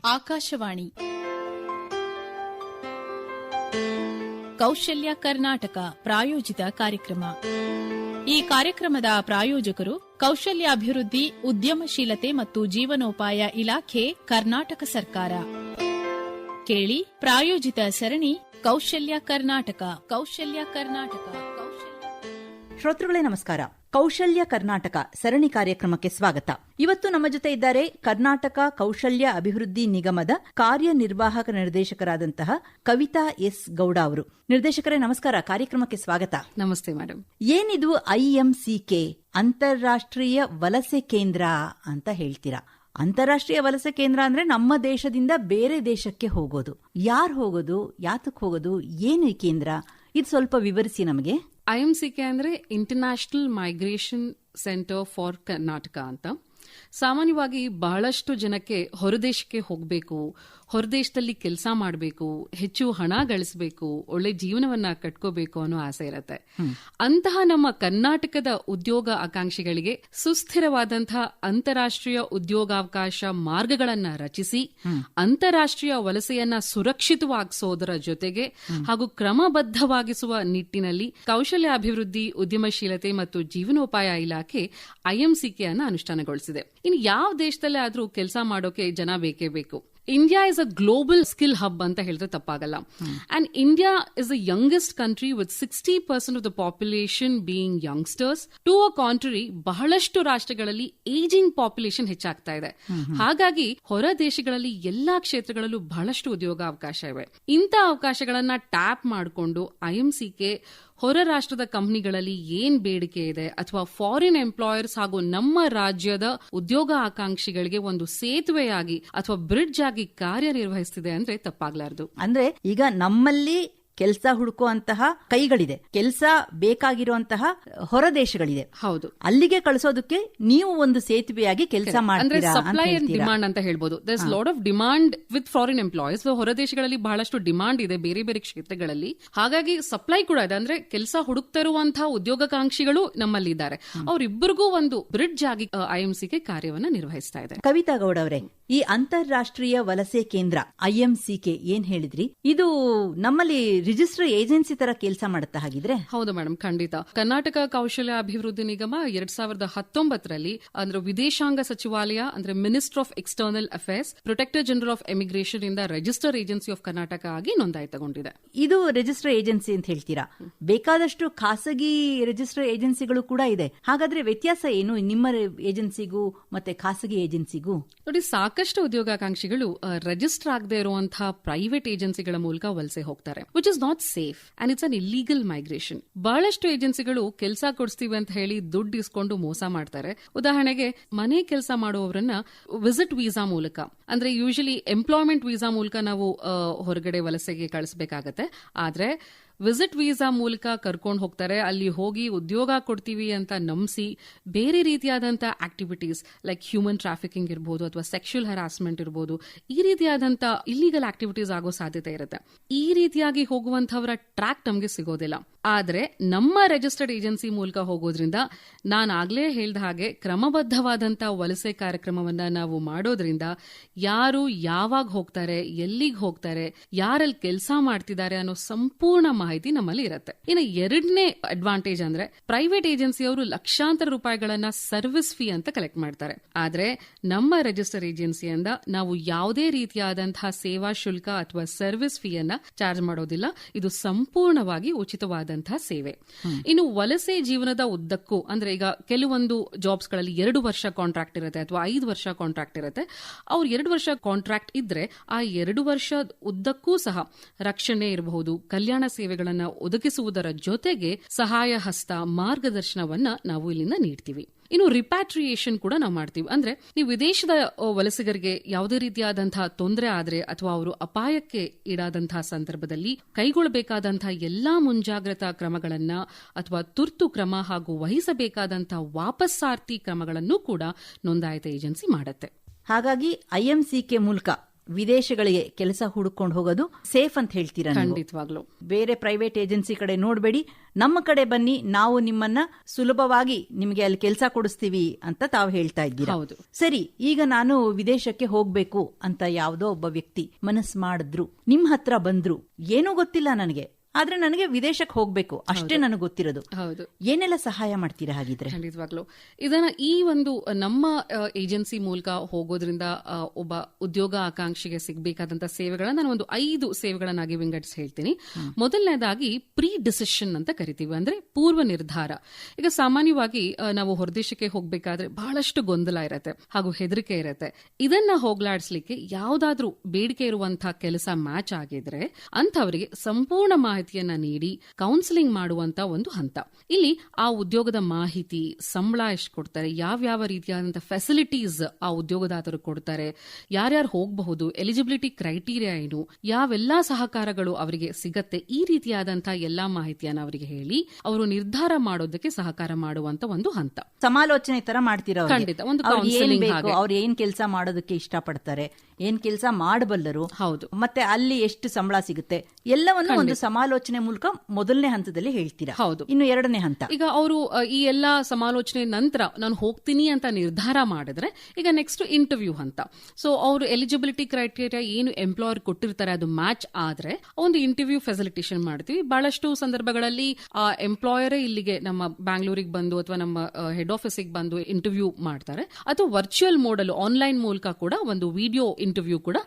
ಆಕಾಶವಾಣಿ ಕೌಶಲ್ಯ ಕರ್ನಾಟಕ ಪ್ರಾಯೋಜಿತ ಕಾರ್ಯಕ್ರಮ. ಈ ಕಾರ್ಯಕ್ರಮದ ಪ್ರಾಯೋಜಕರು ಕೌಶಲ್ಯಾಭಿವೃದ್ಧಿ, ಉದ್ಯಮಶೀಲತೆ ಮತ್ತು ಜೀವನೋಪಾಯ ಇಲಾಖೆ, ಕರ್ನಾಟಕ ಸರ್ಕಾರ. ಕೇಳಿ ಪ್ರಾಯೋಜಿತ ಸರಣಿ ಕೌಶಲ್ಯ ಕರ್ನಾಟಕ. ಕೌಶಲ್ಯ ಕರ್ನಾಟಕ. ಶ್ರೋತೃಗಳೇ ನಮಸ್ಕಾರ. ಕೌಶಲ್ಯ ಕರ್ನಾಟಕ ಸರಣಿ ಕಾರ್ಯಕ್ರಮಕ್ಕೆ ಸ್ವಾಗತ. ಇವತ್ತು ನಮ್ಮ ಜೊತೆ ಇದ್ದಾರೆ ಕರ್ನಾಟಕ ಕೌಶಲ್ಯ ಅಭಿವೃದ್ಧಿ ನಿಗಮದ ಕಾರ್ಯನಿರ್ವಾಹಕ ನಿರ್ದೇಶಕರಾದಂತಹ ಕವಿತಾ ಎಸ್ ಗೌಡ ಅವರು. ನಿರ್ದೇಶಕರೇ ನಮಸ್ಕಾರ, ಕಾರ್ಯಕ್ರಮಕ್ಕೆ ಸ್ವಾಗತ. ನಮಸ್ತೆ ಮೇಡಮ್. ಏನಿದು IMCK, ಅಂತಾರಾಷ್ಟ್ರೀಯ ವಲಸೆ ಕೇಂದ್ರ ಅಂತ ಹೇಳ್ತೀರಾ? ಅಂತಾರಾಷ್ಟ್ರೀಯ ವಲಸೆ ಕೇಂದ್ರ ಅಂದ್ರೆ ನಮ್ಮ ದೇಶದಿಂದ ಬೇರೆ ದೇಶಕ್ಕೆ ಹೋಗೋದು. ಯಾರು ಹೋಗೋದು, ಯಾತಕ್ಕೆ ಹೋಗೋದು, ಏನು ಈ ಕೇಂದ್ರ, ಇದು ಸ್ವಲ್ಪ ವಿವರಿಸಿ ನಮಗೆ. IMCK ಅಂದ್ರೆ international migration centre for Karnataka ಅಂತ. ಸಾಮಾನ್ಯವಾಗಿ ಬಹಳಷ್ಟು ಜನಕ್ಕೆ ಹೊರದೇಶಕ್ಕೆ ಹೋಗಬೇಕು, ಹೊರದೇಶದಲ್ಲಿ ಕೆಲಸ ಮಾಡಬೇಕು, ಹೆಚ್ಚು ಹಣ ಗಳಿಸಬೇಕು, ಒಳ್ಳೆ ಜೀವನವನ್ನ ಕಟ್ಕೋಬೇಕು ಅನ್ನೋ ಆಸೆ ಇರುತ್ತೆ. ಅಂತಹ ನಮ್ಮ ಕರ್ನಾಟಕದ ಉದ್ಯೋಗ ಆಕಾಂಕ್ಷಿಗಳಿಗೆ ಸುಸ್ಥಿರವಾದಂತಹ ಅಂತಾರಾಷ್ಟ್ರೀಯ ಉದ್ಯೋಗಾವಕಾಶ ಮಾರ್ಗಗಳನ್ನ ರಚಿಸಿ ಅಂತಾರಾಷ್ಟ್ರೀಯ ವಲಸೆಯನ್ನ ಸುರಕ್ಷಿತವಾಗಿಸೋದರ ಜೊತೆಗೆ ಹಾಗೂ ಕ್ರಮಬದ್ಧವಾಗಿಸುವ ನಿಟ್ಟಿನಲ್ಲಿ ಕೌಶಲ್ಯಾಭಿವೃದ್ಧಿ, ಉದ್ಯಮಶೀಲತೆ ಮತ್ತು ಜೀವನೋಪಾಯ ಇಲಾಖೆ IMCK ಅನ್ನು ಅನುಷ್ಠಾನಗೊಳಿಸಿದೆ. ಇನ್ನು ಯಾವ ದೇಶದಲ್ಲೇ ಆದ್ರೂ ಕೆಲಸ ಮಾಡೋಕೆ ಜನ ಬೇಕೇ ಬೇಕು. India is a global skill hub ಅಂತ ಹೇಳಿದ್ರೆ ತಪ್ಪಾಗಲ್ಲ. And India is the youngest country with 60% of the population being youngsters. To a contrary, ಬಹಳಷ್ಟು ರಾಷ್ಟ್ರಗಳಲ್ಲಿ ಏಜಿಂಗ್ ಪಾಪ್ಯುಲೇಷನ್ ಹೆಚ್ಚಾಗ್ತಾ ಇದೆ. ಹಾಗಾಗಿ ಹೊರ ದೇಶಗಳಲ್ಲಿ ಎಲ್ಲಾ ಕ್ಷೇತ್ರಗಳಲ್ಲೂ ಬಹಳಷ್ಟು ಉದ್ಯೋಗಾವಕಾಶ ಇವೆ. ಇಂಥ ಅವಕಾಶಗಳನ್ನ ಟ್ಯಾಪ್ ಮಾಡಿಕೊಂಡು IMCK ಹೊರ ರಾಷ್ಟ್ರದ ಕಂಪನಿಗಳಲ್ಲಿ ಏನ್ ಬೇಡಿಕೆ ಇದೆ ಅಥವಾ ಫಾರಿನ್ ಎಂಪ್ಲಾಯರ್ಸ್ ಹಾಗೂ ನಮ್ಮ ರಾಜ್ಯದ ಉದ್ಯೋಗ ಆಕಾಂಕ್ಷಿಗಳಿಗೆ ಒಂದು ಸೇತುವೆಯಾಗಿ ಅಥವಾ ಬ್ರಿಡ್ಜ್ ಆಗಿ ಕಾರ್ಯನಿರ್ವಹಿಸುತ್ತಿದೆ ಅಂದ್ರೆ ತಪ್ಪಾಗ್ಲಾರ್ದು. ಅಂದ್ರೆ ಈಗ ನಮ್ಮಲ್ಲಿ ಕೆಲಸ ಹುಡುಕುವಂತಹ ಕೈಗಳಿದೆ, ಕೆಲಸ ಬೇಕಾಗಿರುವಂತಹ ಹೊರ ದೇಶಗಳಿದೆ. ಹೌದು, ಅಲ್ಲಿಗೆ ಕಳಿಸೋದಕ್ಕೆ ನೀವು ಒಂದು ಸೇತುವೆಯಾಗಿ ಕೆಲಸ ಮಾಡ್ತೀರಾ. ಸಪ್ಲೈ ಅಂಡ್ ಡಿಮಾಂಡ್ ಅಂತ ಹೇಳ್ಬೋದು. There is lot of demand with foreign employees. ಹೊರ ದೇಶಗಳಲ್ಲಿ ಬಹಳಷ್ಟು ಡಿಮಾಂಡ್ ಇದೆ ಬೇರೆ ಬೇರೆ ಕ್ಷೇತ್ರಗಳಲ್ಲಿ. ಹಾಗಾಗಿ ಸಪ್ಲೈ ಕೂಡ ಇದೆ. ಅಂದ್ರೆ ಕೆಲಸ ಹುಡುಕ್ತಿರುವಂತಹ ಉದ್ಯೋಗಾಕಾಂಕ್ಷಿಗಳು ನಮ್ಮಲ್ಲಿ ಇದ್ದಾರೆ. ಅವರಿಬ್ಬರಿಗೂ ಒಂದು ಬ್ರಿಡ್ಜ್ ಆಗಿ IMCK ಕಾರ್ಯವನ್ನ ನಿರ್ವಹಿಸ್ತಾ ಇದೆ. ಕವಿತಾ ಗೌಡ ಅವರೇ, ಈ ಅಂತಾರಾಷ್ಟ್ರೀಯ ವಲಸೆ ಕೇಂದ್ರ IMCK ಏನ್ ಹೇಳಿದ್ರಿ, ಇದು ನಮ್ಮಲ್ಲಿ ರಿಜಿಸ್ಟರ್ ಏಜೆನ್ಸಿ ತರ ಕೆಲಸ ಮಾಡುತ್ತಾ ಹಾಗಿದ್ರೆ? ಹೌದು ಮೇಡಮ್, ಖಂಡಿತ. ಕರ್ನಾಟಕ ಕೌಶಲ್ಯ ಅಭಿವೃದ್ಧಿ ನಿಗಮ 2019ರಲ್ಲಿ ಅಂದ್ರೆ ವಿದೇಶಾಂಗ ಸಚಿವಾಲಯ ಅಂದ್ರೆ minister of external affairs, protector general of emigration ಇಂದ ರಿಜಿಸ್ಟರ್ ಏಜೆನ್ಸಿ ಆಫ್ ಕರ್ನಾಟಕ ಆಗಿ ನೋಂದಾಯಿತಗೊಂಡಿದೆ. ಇದು ರಿಜಿಸ್ಟರ್ ಏಜೆನ್ಸಿ ಅಂತ ಹೇಳ್ತೀರಾ? ಬೇಕಾದಷ್ಟು ಖಾಸಗಿ ರಿಜಿಸ್ಟರ್ ಏಜೆನ್ಸಿಗಳು ಕೂಡ ಇದೆ. ಹಾಗಾದ್ರೆ ವ್ಯತ್ಯಾಸ ಏನು ನಿಮ್ಮ ಏಜೆನ್ಸಿಗೂ ಮತ್ತೆ ಖಾಸಗಿ ಏಜೆನ್ಸಿಗೂ? ನೋಡಿ, ಸಾಕಷ್ಟು ಉದ್ಯೋಗಾಕಾಂಕ್ಷಿಗಳು ರಿಜಿಸ್ಟರ್ ಆಗದೆ ಇರುವಂತಹ ಪ್ರೈವೇಟ್ ಏಜೆನ್ಸಿಗಳ ಮೂಲಕ ವಲಸೆ ಹೋಗ್ತಾರೆ, which is not safe and it's an illegal migration. ಬಹಳಷ್ಟು ಏಜೆನ್ಸಿಗಳು ಕೆಲಸ ಕೊಡಿಸ್ತೀವಿ ಅಂತ ಹೇಳಿ ದುಡ್ಡು ಇಸ್ಕೊಂಡು ಮೋಸ ಮಾಡ್ತಾರೆ. ಉದಾಹರಣೆಗೆ, ಮನೆ ಕೆಲಸ ಮಾಡುವವರನ್ನ ವಿಸಿಟ್ ವೀಸಾ ಮೂಲಕ, ಅಂದ್ರೆ ಯೂಶಲಿ ಎಂಪ್ಲಾಯ್ಮೆಂಟ್ ವೀಸಾ ಮೂಲಕ ನಾವು ಹೊರಗಡೆ ವಲಸೆಗೆ ಕಳಿಸಬೇಕಾಗತ್ತೆ. ಆದ್ರೆ ವಿಸಿಟ್ ವೀಸಾ ಮೂಲಕ ಕರ್ಕೊಂಡು ಹೋಗ್ತಾರೆ. ಅಲ್ಲಿ ಹೋಗಿ ಉದ್ಯೋಗ ಕೊಡ್ತೀವಿ ಅಂತ ನಂಬಿಸಿ ಬೇರೆ ರೀತಿಯಾದಂತಹ ಆಕ್ಟಿವಿಟೀಸ್ ಲೈಕ್ ಹ್ಯೂಮನ್ ಟ್ರಾಫಿಕಿಂಗ್ ಇರಬಹುದು ಅಥವಾ ಸೆಕ್ಷುವಲ್ ಹರಾಸ್ಮೆಂಟ್ ಇರಬಹುದು, ಈ ರೀತಿಯಾದಂತಹ ಇಲ್ಲಿಗಲ್ ಆಕ್ಟಿವಿಟೀಸ್ ಆಗೋ ಸಾಧ್ಯತೆ ಇರುತ್ತೆ. ಈ ರೀತಿಯಾಗಿ ಹೋಗುವಂತಹವರ ಟ್ರ್ಯಾಕ್ ನಮಗೆ ಸಿಗೋದಿಲ್ಲ. ಆದ್ರೆ ನಮ್ಮ ರಿಜಿಸ್ಟರ್ಡ್ ಏಜೆನ್ಸಿ ಮೂಲಕ ಹೋಗೋದ್ರಿಂದ, ನಾನು ಆಗ್ಲೇ ಹೇಳ್ದ ಹಾಗೆ ಕ್ರಮಬದ್ಧವಾದಂತಹ ವಲಸೆ ಕಾರ್ಯಕ್ರಮವನ್ನ ನಾವು ಮಾಡೋದ್ರಿಂದ ಯಾರು ಯಾವಾಗ ಹೋಗ್ತಾರೆ, ಎಲ್ಲಿಗೆ ಹೋಗ್ತಾರೆ, ಯಾರಲ್ಲಿ ಕೆಲಸ ಮಾಡ್ತಿದ್ದಾರೆ ಅನ್ನೋ ಸಂಪೂರ್ಣ ಮಾಹಿತಿ ನಮ್ಮಲ್ಲಿ ಇರುತ್ತೆ. ಇನ್ನು ಎರಡನೇ ಅಡ್ವಾಂಟೇಜ್ ಅಂದ್ರೆ, ಪ್ರೈವೇಟ್ ಏಜೆನ್ಸಿಯವರು ಲಕ್ಷಾಂತರ ರೂಪಾಯಿಗಳನ್ನ ಸರ್ವಿಸ್ ಫೀ ಅಂತ ಕಲೆಕ್ಟ್ ಮಾಡ್ತಾರೆ. ಆದ್ರೆ ನಮ್ಮ ರಿಜಿಸ್ಟರ್ ಏಜೆನ್ಸಿಯಿಂದ ನಾವು ಯಾವುದೇ ರೀತಿಯಾದಂತಹ ಸೇವಾ ಶುಲ್ಕ ಅಥವಾ ಸರ್ವಿಸ್ ಫೀ ಅನ್ನ ಚಾರ್ಜ್ ಮಾಡೋದಿಲ್ಲ. ಇದು ಸಂಪೂರ್ಣವಾಗಿ ಉಚಿತವಾದಂತಹ ಸೇವೆ. ಇನ್ನು ವಲಸೆ ಜೀವನದ ಉದ್ದಕ್ಕೂ, ಅಂದ್ರೆ ಈಗ ಕೆಲವೊಂದು ಜಾಬ್ಸ್ ಗಳಲ್ಲಿ 2 ವರ್ಷ ಕಾಂಟ್ರಾಕ್ಟ್ ಇರುತ್ತೆ ಅಥವಾ 5 ವರ್ಷ ಕಾಂಟ್ರಾಕ್ಟ್ ಇರುತ್ತೆ. ಅವ್ರು 2 ವರ್ಷ ಕಾಂಟ್ರಾಕ್ಟ್ ಇದ್ರೆ ಆ 2 ವರ್ಷ ಉದ್ದಕ್ಕೂ ಸಹ ರಕ್ಷಣೆ ಇರಬಹುದು, ಕಲ್ಯಾಣ ಸೇವೆಗಳನ್ನ ಒದಗಿಸುವುದರ ಜೊತೆಗೆ ಸಹಾಯ ಹಸ್ತ, ಮಾರ್ಗದರ್ಶನವನ್ನ ನಾವು ಇಲ್ಲಿಂದ ನೀಡ್ತೀವಿ. ಇನ್ನು ರಿಪ್ಯಾಟ್ರಿಯೇಷನ್ ಕೂಡ ನಾವು ಮಾಡ್ತೀವಿ. ಅಂದ್ರೆ ನೀವು ವಿದೇಶದ ವಲಸಿಗರಿಗೆ ಯಾವುದೇ ರೀತಿಯಾದಂತಹ ತೊಂದರೆ ಆದ್ರೆ ಅಥವಾ ಅವರು ಅಪಾಯಕ್ಕೆ ಈಡಾದಂತಹ ಸಂದರ್ಭದಲ್ಲಿ ಕೈಗೊಳ್ಳಬೇಕಾದಂತಹ ಎಲ್ಲಾ ಮುಂಜಾಗ್ರತಾ ಕ್ರಮಗಳನ್ನ ಅಥವಾ ತುರ್ತು ಕ್ರಮ ಹಾಗೂ ವಹಿಸಬೇಕಾದಂತಹ ವಾಪಸ್ಸಾರ್ತಿ ಕ್ರಮಗಳನ್ನು ಕೂಡ ನೋಂದಾಯಿತ ಏಜೆನ್ಸಿ ಮಾಡುತ್ತೆ. ಹಾಗಾಗಿ IMCK ಮೂಲಕ ವಿದೇಶಗಳಿಗೆ ಕೆಲಸ ಹುಡುಕೊಂಡು ಹೋಗೋದು ಸೇಫ್ ಅಂತ ಹೇಳ್ತೀರಾ ನೀವು? ಖಂಡಿತವಾಗ್ಲು. ಬೇರೆ ಪ್ರೈವೇಟ್ ಏಜೆನ್ಸಿ ಕಡೆ ನೋಡ್ಬೇಡಿ, ನಮ್ಮ ಕಡೆ ಬನ್ನಿ, ನಾವು ನಿಮ್ಮನ್ನ ಸುಲಭವಾಗಿ ನಿಮಗೆ ಅಲ್ಲಿ ಕೆಲಸ ಕೊಡಿಸ್ತೀವಿ ಅಂತ ತಾವು ಹೇಳ್ತಾ ಇದ್ದೀರಾ. ಹೌದು. ಸರಿ, ಈಗ ನಾನು ವಿದೇಶಕ್ಕೆ ಹೋಗ್ಬೇಕು ಅಂತ ಯಾವ್ದೋ ಒಬ್ಬ ವ್ಯಕ್ತಿ ಮನಸ್ಸು ಮಾಡಿದ್ರು, ನಿಮ್ ಹತ್ರ ಬಂದ್ರು, ಏನೂ ಗೊತ್ತಿಲ್ಲ ನನಗೆ, ಆದ್ರೆ ನನಗೆ ವಿದೇಶಕ್ಕೆ ಹೋಗ್ಬೇಕು ಅಷ್ಟೇ ನನಗೆ ಗೊತ್ತಿರೋದು. ಹೌದು. ಏನೆಲ್ಲ ಸಹಾಯ ಮಾಡ್ತೀರಾ ಹಾಗಿದ್ರೆ? ಖಂಡಿತವಾಗ್ಲು. ಇದನ್ನ ಈ ಒಂದು ನಮ್ಮ ಏಜೆನ್ಸಿ ಮೂಲಕ ಹೋಗೋದ್ರಿಂದ ಒಬ್ಬ ಉದ್ಯೋಗ ಆಕಾಂಕ್ಷಿಗೆ ಸಿಗಬೇಕಾದಂತ ಸೇವೆಗಳನ್ನ ನಾನು ಒಂದು 5 ಸೇವೆಗಳನ್ನಾಗಿ ವಿಂಗಡಿಸಿ ಹೇಳ್ತೀನಿ. ಮೊದಲನೇದಾಗಿ ಪ್ರೀ ಡಿಸಿಷನ್ ಅಂತ ಕರಿತೀವಿ, ಅಂದ್ರೆ ಪೂರ್ವ ನಿರ್ಧಾರ. ಈಗ ಸಾಮಾನ್ಯವಾಗಿ ನಾವು ಹೊರದೇಶಕ್ಕೆ ಹೋಗ್ಬೇಕಾದ್ರೆ ಬಹಳಷ್ಟು ಗೊಂದಲ ಇರತ್ತೆ ಹಾಗೂ ಹೆದರಿಕೆ ಇರತ್ತೆ. ಇದನ್ನ ಹೋಗ್ಲಾಡಿಸ್ಲಿಕ್ಕೆ ಯಾವ್ದಾದ್ರೂ ಬೇಡಿಕೆ ಇರುವಂತಹ ಕೆಲಸ ಮ್ಯಾಚ್ ಆಗಿದ್ರೆ ಅಂತವರಿಗೆ ಸಂಪೂರ್ಣ ಮಾಹಿತಿಯನ್ನ ನೀಡಿ ಕೌನ್ಸಿಲಿಂಗ್ ಮಾಡುವಂತ ಒಂದು ಹಂತ. ಇಲ್ಲಿ ಆ ಉದ್ಯೋಗದ ಮಾಹಿತಿ, ಸಂಬಳ ಎಷ್ಟು ಕೊಡ್ತಾರೆ, ಯಾವ್ಯಾವ ರೀತಿಯಾದಂತಹ ಫೆಸಿಲಿಟೀಸ್ ಆ ಉದ್ಯೋಗದಾತರು ಕೊಡ್ತಾರೆ, ಯಾರ್ಯಾರು ಹೋಗಬಹುದು, ಎಲಿಜಿಬಿಲಿಟಿ ಕ್ರೈಟೀರಿಯಾ ಏನು, ಯಾವೆಲ್ಲಾ ಸಹಕಾರಗಳು ಅವರಿಗೆ ಸಿಗತ್ತೆ, ಈ ರೀತಿಯಾದಂತಹ ಎಲ್ಲಾ ಮಾಹಿತಿಯನ್ನ ಅವರಿಗೆ ಹೇಳಿ ಅವರು ನಿರ್ಧಾರ ಮಾಡೋದಕ್ಕೆ ಸಹಕಾರ ಮಾಡುವಂತ ಒಂದು ಹಂತ. ಸಮಾಲೋಚನೆ ತರ ಮಾಡ್ತೀರಾ? ಖಂಡಿತ. ಒಂದು ಕೌನ್ಸಿಲಿಂಗ್. ಅವ್ರು ಏನ್ ಕೆಲಸ ಮಾಡೋದಕ್ಕೆ ಇಷ್ಟಪಡ್ತಾರೆ, ಏನ್ ಕೆಲಸ ಮಾಡಬಲ್ಲರು, ಹೌದು, ಮತ್ತೆ ಅಲ್ಲಿ ಎಷ್ಟು ಸಂಬಳ ಸಿಗುತ್ತೆ, ಎಲ್ಲವನ್ನು ಒಂದು ಸಮಾಲೋಚನೆ ಮೂಲಕ ಮೊದಲನೇ ಹಂತದಲ್ಲಿ ಹೇಳ್ತೀರಾ. ಹೌದು. ಇನ್ನು ಎರಡನೇ ಹಂತ, ಈಗ ಅವರು ಈ ಎಲ್ಲಾ ಸಮಾಲೋಚನೆ ನಂತರ ನಾನು ಹೋಗ್ತೀನಿ ಅಂತ ನಿರ್ಧಾರ ಮಾಡಿದ್ರೆ ಈಗ ನೆಕ್ಸ್ಟ್ ಇಂಟರ್ವ್ಯೂ ಹಂತ. ಸೊ ಅವರು ಎಲಿಜಿಬಿಲಿಟಿ ಕ್ರೈಟೀರಿಯಾ ಏನು ಎಂಪ್ಲಾಯರ್ ಕೊಟ್ಟಿರ್ತಾರೆ ಅದು ಮ್ಯಾಚ್ ಆದ್ರೆ ಒಂದು ಇಂಟರ್ವ್ಯೂ ಫೆಸಿಲಿಟೇಷನ್ ಮಾಡ್ತೀವಿ. ಬಹಳಷ್ಟು ಸಂದರ್ಭಗಳಲ್ಲಿ ಆ ಎಂಪ್ಲಾಯರೇ ಇಲ್ಲಿಗೆ ನಮ್ಮ ಬ್ಯಾಂಗ್ಳೂರಿಗೆ ಬಂದು ಅಥವಾ ನಮ್ಮ ಹೆಡ್ ಆಫೀಸಿಗೆ ಬಂದು ಇಂಟರ್ವ್ಯೂ ಮಾಡ್ತಾರೆ, ಅಥವಾ ವರ್ಚುವಲ್ ಮೋಡಲ್ ಆನ್ಲೈನ್ ಮೂಲಕ ಕೂಡ ಒಂದು ವಿಡಿಯೋ ಇಂಟರ್ವ್ಯೂ ಕೂಡ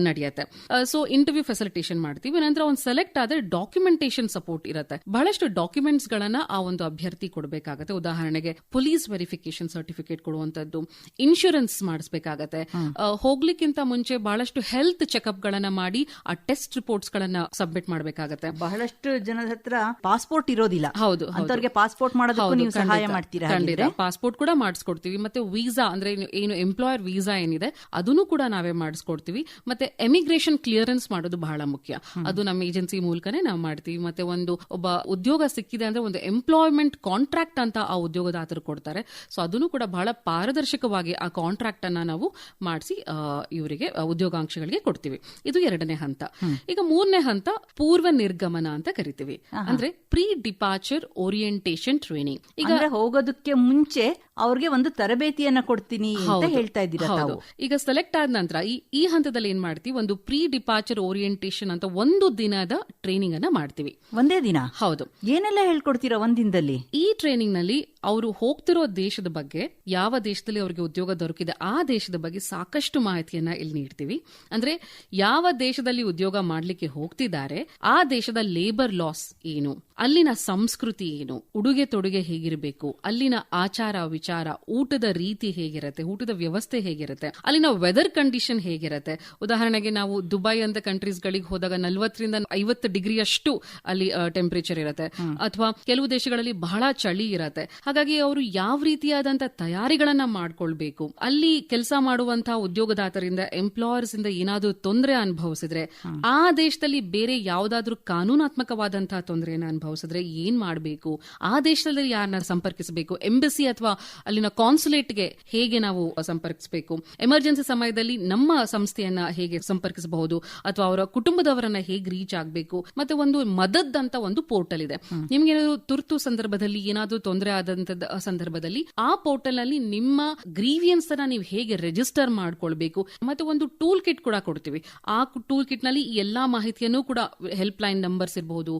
ನಡೆಯುತ್ತೆ. ಸೊ ಇಂಟರ್ವ್ಯೂ ಫೆಸಿಲಿಟೇಷನ್ ಮಾಡ್ತೀವಿ. ನಂತರ ಒಂದು ಸೆಲೆಕ್ಟ್ ಆದ್ರೆ ಡಾಕ್ಯುಮೆಂಟೇಶನ್ ಸಪೋರ್ಟ್ ಇರುತ್ತೆ. ಬಹಳಷ್ಟು ಡಾಕ್ಯುಮೆಂಟ್ಸ್ ಗಳನ್ನ ಆ ಒಂದು ಅಭ್ಯರ್ಥಿ ಕೊಡಬೇಕಾಗತ್ತೆ. ಉದಾಹರಣೆಗೆ ಪೊಲೀಸ್ ವೆರಿಫಿಕೇಶನ್ ಸರ್ಟಿಫಿಕೇಟ್ ಕೊಡುವಂತದ್ದು, ಇನ್ಶೂರೆನ್ಸ್ ಮಾಡಿಸಬೇಕಾಗತ್ತೆ. ಹೋಗ್ಲಿಕ್ಕಿಂತ ಮುಂಚೆ ಬಹಳಷ್ಟು ಹೆಲ್ತ್ ಚೆಕ್ಅಪ್ ಗಳನ್ನ ಮಾಡಿ ಆ ಟೆಸ್ಟ್ ರಿಪೋರ್ಟ್ಸ್ ಗಳನ್ನ ಸಬ್ಮಿಟ್ ಮಾಡಬೇಕಾಗತ್ತೆ. ಬಹಳಷ್ಟು ಜನದ ಹತ್ರ ಪಾಸ್ಪೋರ್ಟ್ ಇರೋದಿಲ್ಲ. ಹೌದು, ಅಂತವರಿಗೆ ಪಾಸ್ಪೋರ್ಟ್ ಮಾಡೋದಕ್ಕೂ ನೀವು ಸಹಾಯ ಮಾಡ್ತೀರಾ? ಖಂಡಿತ. ಪಾಸ್ಪೋರ್ಟ್ ಕೂಡ ಮಾಡಿಸ್ಕೊಡ್ತೀವಿ. ಮತ್ತೆ ವೀಸಾ ಅಂದ್ರೆ ಏನು ಎಂಪ್ಲಾಯರ್ ವೀಸಾ ಏನಿದೆ ಅದನ್ನು ಕೂಡ ನಾವೇ ಮಾಡಿಸ್ಕೊಡ್ತೀವಿ. ಮತ್ತೆ ಎಮಿಗ್ರೇಷನ್ ಕ್ಲಿಯರೆನ್ಸ್ ಮಾಡೋದು ಬಹಳ ಮುಖ್ಯ. ಅದು ನಮ್ಮ ಏಜೆನ್ಸಿ ಮೂಲಕನೇ ನಾವು ಮಾಡ್ತೀವಿ. ಮತ್ತೆ ಒಬ್ಬ ಉದ್ಯೋಗ ಸಿಕ್ಕಿದೆ ಅಂದ್ರೆ ಒಂದು ಎಂಪ್ಲಾಯ್ಮೆಂಟ್ ಕಾಂಟ್ರಾಕ್ಟ್ ಅಂತ ಆ ಉದ್ಯೋಗದಾತರು ಕೊಡ್ತಾರೆ. ಸೊ ಅದನ್ನು ಕೂಡ ಬಹಳ ಪಾರದರ್ಶಕವಾಗಿ ಆ ಕಾಂಟ್ರಾಕ್ಟ್ ಅನ್ನ ನಾವು ಮಾಡಿಸಿ ಇವರಿಗೆ ಉದ್ಯೋಗಾಂಕ್ಷಿಗಳಿಗೆ ಕೊಡ್ತೀವಿ. ಇದು ಎರಡನೇ ಹಂತ. ಈಗ ಮೂರನೇ ಹಂತ ಪೂರ್ವ ನಿರ್ಗಮನ ಅಂತ ಕರಿತೀವಿ, ಅಂದ್ರೆ ಪ್ರೀ ಡಿಪಾರ್ಚರ್ ಓರಿಯೆಂಟೇಷನ್ ಟ್ರೈನಿಂಗ್. ಈಗ ಹೋಗೋದಕ್ಕೆ ಮುಂಚೆ ಅವ್ರಿಗೆ ಒಂದು ತರಬೇತಿಯನ್ನ ಕೊಡ್ತೀನಿ ಅಂತ ಹೇಳ್ತಾ ಇದ್ದೀರಾ? ಹೌದು. ಈಗ ಸೆಲೆಕ್ಟ್ ಆದ ನಂತರ ಈ ಹಂತದಲ್ಲಿ ಏನ್ ಮಾಡ್ತೀವಿ, ಒಂದು ಪ್ರೀ ಡಿಪಾರ್ಚರ್ ಓರಿಯೆಂಟೇಷನ್ ಅಂತ 1 ದಿನದ ಟ್ರೈನಿಂಗ್ ಅನ್ನ ಮಾಡ್ತೀವಿ. ಒಂದೇ ದಿನ? ಹೌದು. ಏನೆಲ್ಲ ಹೇಳ್ಕೊಡ್ತೀರಾ ಒಂದಿನದಲ್ಲಿ? ಈ ಟ್ರೈನಿಂಗ್ ನಲ್ಲಿ ಅವರು ಹೋಗ್ತಿರೋ ದೇಶದ ಬಗ್ಗೆ, ಯಾವ ದೇಶದಲ್ಲಿ ಅವರಿಗೆ ಉದ್ಯೋಗ ದೊರಕಿದೆ ಆ ದೇಶದ ಬಗ್ಗೆ ಸಾಕಷ್ಟು ಮಾಹಿತಿಯನ್ನ ಇಲ್ಲಿ ನೀಡ್ತೀವಿ. ಅಂದ್ರೆ ಯಾವ ದೇಶದಲ್ಲಿ ಉದ್ಯೋಗ ಮಾಡ್ಲಿಕ್ಕೆ ಹೋಗ್ತಿದ್ದಾರೆ ಆ ದೇಶದ ಲೇಬರ್ ಲಾಸ್ ಏನು, ಅಲ್ಲಿನ ಸಂಸ್ಕೃತಿ ಏನು, ಉಡುಗೆ ತೊಡುಗೆ ಹೇಗಿರಬೇಕು, ಅಲ್ಲಿನ ಆಚಾರ ವಿಚಾರ, ಊಟದ ರೀತಿ ಹೇಗಿರುತ್ತೆ, ಊಟದ ವ್ಯವಸ್ಥೆ ಹೇಗಿರುತ್ತೆ, ಅಲ್ಲಿನ ವೆದರ್ ಕಂಡೀಷನ್ ಹೇಗಿರುತ್ತೆ. ಉದಾಹರಣೆಗೆ ನಾವು ದುಬೈ ಅಂತ ಕಂಟ್ರೀಸ್ ಗಳಿಗೆ ಹೋದಾಗ 40ರಿಂದ 50 ಡಿಗ್ರಿ ಅಷ್ಟು ಅಲ್ಲಿ ಟೆಂಪರೇಚರ್ ಇರುತ್ತೆ, ಅಥವಾ ಕೆಲವು ದೇಶಗಳಲ್ಲಿ ಬಹಳ ಚಳಿ ಇರುತ್ತೆ. ಹಾಗಾಗಿ ಅವರು ಯಾವ ರೀತಿಯಾದಂತಹ ತಯಾರಿಗಳನ್ನ ಮಾಡ್ಕೊಳ್ಬೇಕು, ಅಲ್ಲಿ ಕೆಲಸ ಮಾಡುವಂತಹ ಉದ್ಯೋಗದಾತರಿಂದ ಎಂಪ್ಲಾಯರ್ಸ್ ಇಂದ ಏನಾದ್ರೂ ತೊಂದರೆ ಅನುಭವಿಸಿದ್ರೆ, ಆ ದೇಶದಲ್ಲಿ ಬೇರೆ ಯಾವ್ದಾದ್ರೂ ಕಾನೂನಾತ್ಮಕವಾದಂತಹ ತೊಂದರೆಯನ್ನ ಅನುಭವಿಸಿದ್ರೆ ಏನ್ ಮಾಡಬೇಕು, ಆ ದೇಶದಲ್ಲಿ ಯಾರನ್ನ ಸಂಪರ್ಕಿಸಬೇಕು, ಎಂಬಸಿ ಅಥವಾ ಅಲ್ಲಿನ ಕಾನ್ಸುಲೇಟ್ಗೆ ಹೇಗೆ ನಾವು ಸಂಪರ್ಕಿಸಬೇಕು, ಎಮರ್ಜೆನ್ಸಿ ಸಮಯದಲ್ಲಿ ನಮ್ಮ ಸಂಸ್ಥೆಯನ್ನ ಹೇಗೆ ಸಂಪರ್ಕಿಸಬಹುದು, ಅಥವಾ ಅವರ ಕುಟುಂಬದವರನ್ನ ಹೇಗೆ ರೀಚ್ ಆಗಬೇಕು. ಮತ್ತೆ ಒಂದು ಮದದ್ ಅಂತ ಒಂದು ಪೋರ್ಟಲ್ ಇದೆ. ನಿಮ್ಗೆ ಏನಾದ್ರು ತುರ್ತು ಸಂದರ್ಭದಲ್ಲಿ ಏನಾದ್ರೂ ತೊಂದರೆ ಆದಂತ ಸಂದರ್ಭದಲ್ಲಿ ಆ ಪೋರ್ಟಲ್ ನಲ್ಲಿ ನಿಮ್ಮ ಗ್ರೀವಿಯನ್ಸ್ ಅನ್ನ ನೀವು ಹೇಗೆ ರಿಜಿಸ್ಟರ್ ಮಾಡ್ಕೊಳ್ಬೇಕು. ಮತ್ತೆ ಒಂದು ಟೂಲ್ ಕಿಟ್ ಕೂಡ ಕೊಡ್ತೀವಿ. ಆ ಟೂಲ್ ಕಿಟ್ ನಲ್ಲಿ ಎಲ್ಲಾ ಮಾಹಿತಿಯನ್ನು ಕೂಡ, ಹೆಲ್ಪ್ ಲೈನ್ ನಂಬರ್ಸ್ ಇರಬಹುದು,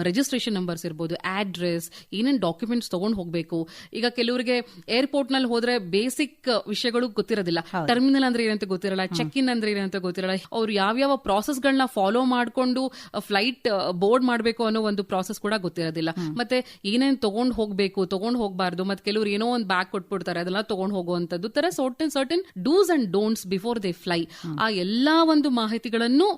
ರಿಜಿಸ್ಟ್ರೇಷನ್ ನಂಬರ್ಸ್ ಇರಬಹುದು, ಅಡ್ರೆಸ್, ಏನೇನ್ ಡಾಕ್ಯುಮೆಂಟ್ಸ್ ತಗೊಂಡ್ ಹೋಗ್ಬೇಕು. ಈಗ ಕೆಲವರಿಗೆ ಏರ್ಪೋರ್ಟ್ ನಲ್ಲಿ ಹೋದ್ರೆ ಬೇಸಿಕ್ ವಿಷಯಗಳು ಗೊತ್ತಿರೋದಿಲ್ಲ. ಟರ್ಮಿನಲ್ ಅಂದ್ರೆ ಏನಂತ ಗೊತ್ತಿರಲ್ಲ, ಚೆಕ್ ಇನ್ ಅಂದ್ರೆ ಏನಂತ ಗೊತ್ತಿರಲ್ಲ. ಅವ್ರು ಯಾವ್ಯಾವ ಪ್ರಾಸೆಸ್ ಗಳನ್ನ ಫಾಲೋ ಮಾಡ್ಕೊಂಡು ಫ್ಲೈಟ್ ಬೋರ್ಡ್ ಮಾಡಬೇಕು ಅನ್ನೋ ಒಂದು ಪ್ರಾಸೆಸ್ ಕೂಡ ಗೊತ್ತಿರೋದಿಲ್ಲ. ಮತ್ತೆ ಏನೇನ್ ತಗೊಂಡ್ ಹೋಗ್ಬೇಕು, ತಗೊಂಡ್ ಹೋಗ್ಬಾರ್ದು, ಮತ್ತೆ ಕೆಲವರು ಏನೋ ಒಂದು ಬ್ಯಾಗ್ ಕೊಟ್ಬಿಡ್ತಾರೆ, ಅದೆಲ್ಲ ತಗೊಂಡ್ ಹೋಗುವಂತದ್ದು ತರ certain dos and don'ts before they fly. ಆ ಎಲ್ಲಾ ಒಂದು ಮಾಹಿತಿಗಳನ್ನು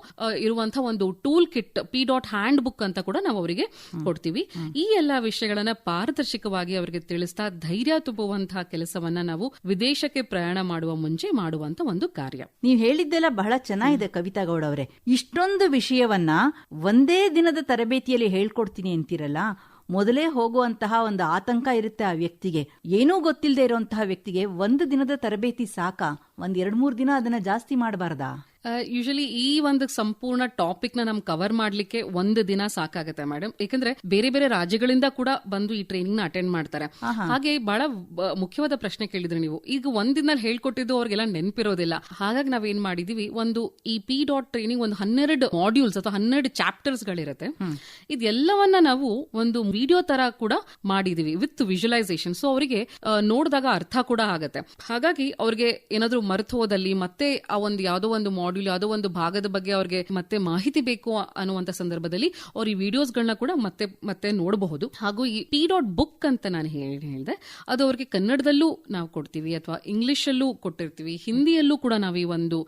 ಇರುವಂತಹ ಒಂದು tool kit, P. Hand book ಅಂತ ಕೂಡ ನಾವು ಅವರಿಗೆ ಕೊಡ್ತೀವಿ. ಈ ಎಲ್ಲಾ ವಿಷಯಗಳನ್ನ ಪಾರದರ್ಶಕವಾಗಿ ಅವರಿಗೆ ತಿಳಿಸ್ತಾ ಧೈರ್ಯ ತುಂಬುವಂತಹ ಕೆಲಸವನ್ನ ನಾವು ವಿದೇಶಕ್ಕೆ ಪ್ರಯಾಣ ಮಾಡುವ ಮುಂಚೆ ಮಾಡುವಂತ ಒಂದು ಕಾರ್ಯ. ನೀವು ಹೇಳಿದ್ದೆಲ್ಲ ಬಹಳ ಚೆನ್ನಾಗಿದೆ ಕವಿತಾ ಗೌಡ ಅವರೇ. ಇಷ್ಟೊಂದು ವಿಷಯವನ್ನ ಒಂದೇ ದಿನದ ತರಬೇತಿಯಲ್ಲಿ ಹೇಳ್ಕೊಡ್ತೀನಿ ಅಂತೀರಲ್ಲ, ಮೊದಲೇ ಹೋಗುವಂತಹ ಒಂದು ಆತಂಕ ಇರುತ್ತೆ ಆ ವ್ಯಕ್ತಿಗೆ. ಏನೂ ಗೊತ್ತಿಲ್ಲದೆ ಇರುವಂತಹ ವ್ಯಕ್ತಿಗೆ 1 ದಿನದ ತರಬೇತಿ ಸಾಕಾ? 1-2-3 ದಿನ ಅದನ್ನ ಜಾಸ್ತಿ ಮಾಡಬಾರ್ದಾ? ಯೂಶಲಿ ಈ ಒಂದು ಸಂಪೂರ್ಣ ಟಾಪಿಕ್ ನ ನಮ್ ಕವರ್ ಮಾಡ್ಲಿಕ್ಕೆ ಒಂದು ದಿನ ಸಾಕಾಗುತ್ತೆ ಮೇಡಮ್. ಯಾಕಂದ್ರೆ ಬೇರೆ ಬೇರೆ ರಾಜ್ಯಗಳಿಂದ ಕೂಡ ಬಂದು ಈ ಟ್ರೈನಿಂಗ್ ನ ಅಟೆಂಡ್ ಮಾಡ್ತಾರೆ. ಹಾಗೆ ಬಹಳ ಮುಖ್ಯವಾದ ಪ್ರಶ್ನೆ ಕೇಳಿದ್ರಿ ನೀವು. ಈಗ ಒಂದಿನಲ್ಲಿ ಹೇಳ್ಕೊಟ್ಟಿದ್ದು ಅವ್ರಿಗೆಲ್ಲ ನೆನಪಿರೋದಿಲ್ಲ. ಹಾಗಾಗಿ ನಾವೇನ್ ಮಾಡಿದೀವಿ, ಒಂದು ಈ P.DOT ಟ್ರೈನಿಂಗ್ ಒಂದು 12 ಮಾಡ್ಯೂಲ್ಸ್ ಅಥವಾ 12 ಚಾಪ್ಟರ್ಸ್ ಗಳಿರುತ್ತೆ. ಇದೆಲ್ಲವನ್ನ ನಾವು ಒಂದು ವಿಡಿಯೋ ತರ ಕೂಡ ಮಾಡಿದೀವಿ ವಿತ್ ವಿಜುವಲೈಸೇಷನ್. ಸೊ ಅವರಿಗೆ ನೋಡಿದಾಗ ಅರ್ಥ ಕೂಡ ಆಗತ್ತೆ. ಹಾಗಾಗಿ ಅವ್ರಿಗೆ ಏನಾದ್ರೂ ಮರೆತು ಹೋದಲ್ಲಿ ಮತ್ತೆ ಆ ಒಂದು ಯಾವುದೋ ಒಂದು ಮಾಡ್ಯೂಲ್ ಯಾವುದೋ ಒಂದು ಭಾಗದ ಬಗ್ಗೆ ಅವ್ರಿಗೆ ಮತ್ತೆ ಮಾಹಿತಿ ಬೇಕು ಅನ್ನುವಂತ ಸಂದರ್ಭದಲ್ಲಿ ಅವ್ರು ಈ ವಿಡಿಯೋಸ್ ಗಳನ್ನ ಕೂಡ ಮತ್ತೆ ಮತ್ತೆ ನೋಡಬಹುದು. ಹಾಗೂ ಈ P.DOT ಬುಕ್ ಅಂತ ನಾನು ಹೇಳಿದೆ, ಅದು ಅವ್ರಿಗೆ ಕನ್ನಡದಲ್ಲೂ ನಾವು ಕೊಡ್ತೀವಿ ಅಥವಾ ಇಂಗ್ಲಿಷ್ ಅಲ್ಲೂ ಕೊಟ್ಟಿರ್ತೀವಿ, ಹಿಂದಿಯಲ್ಲೂ ಕೂಡ ನಾವು ಈ ಒಂದು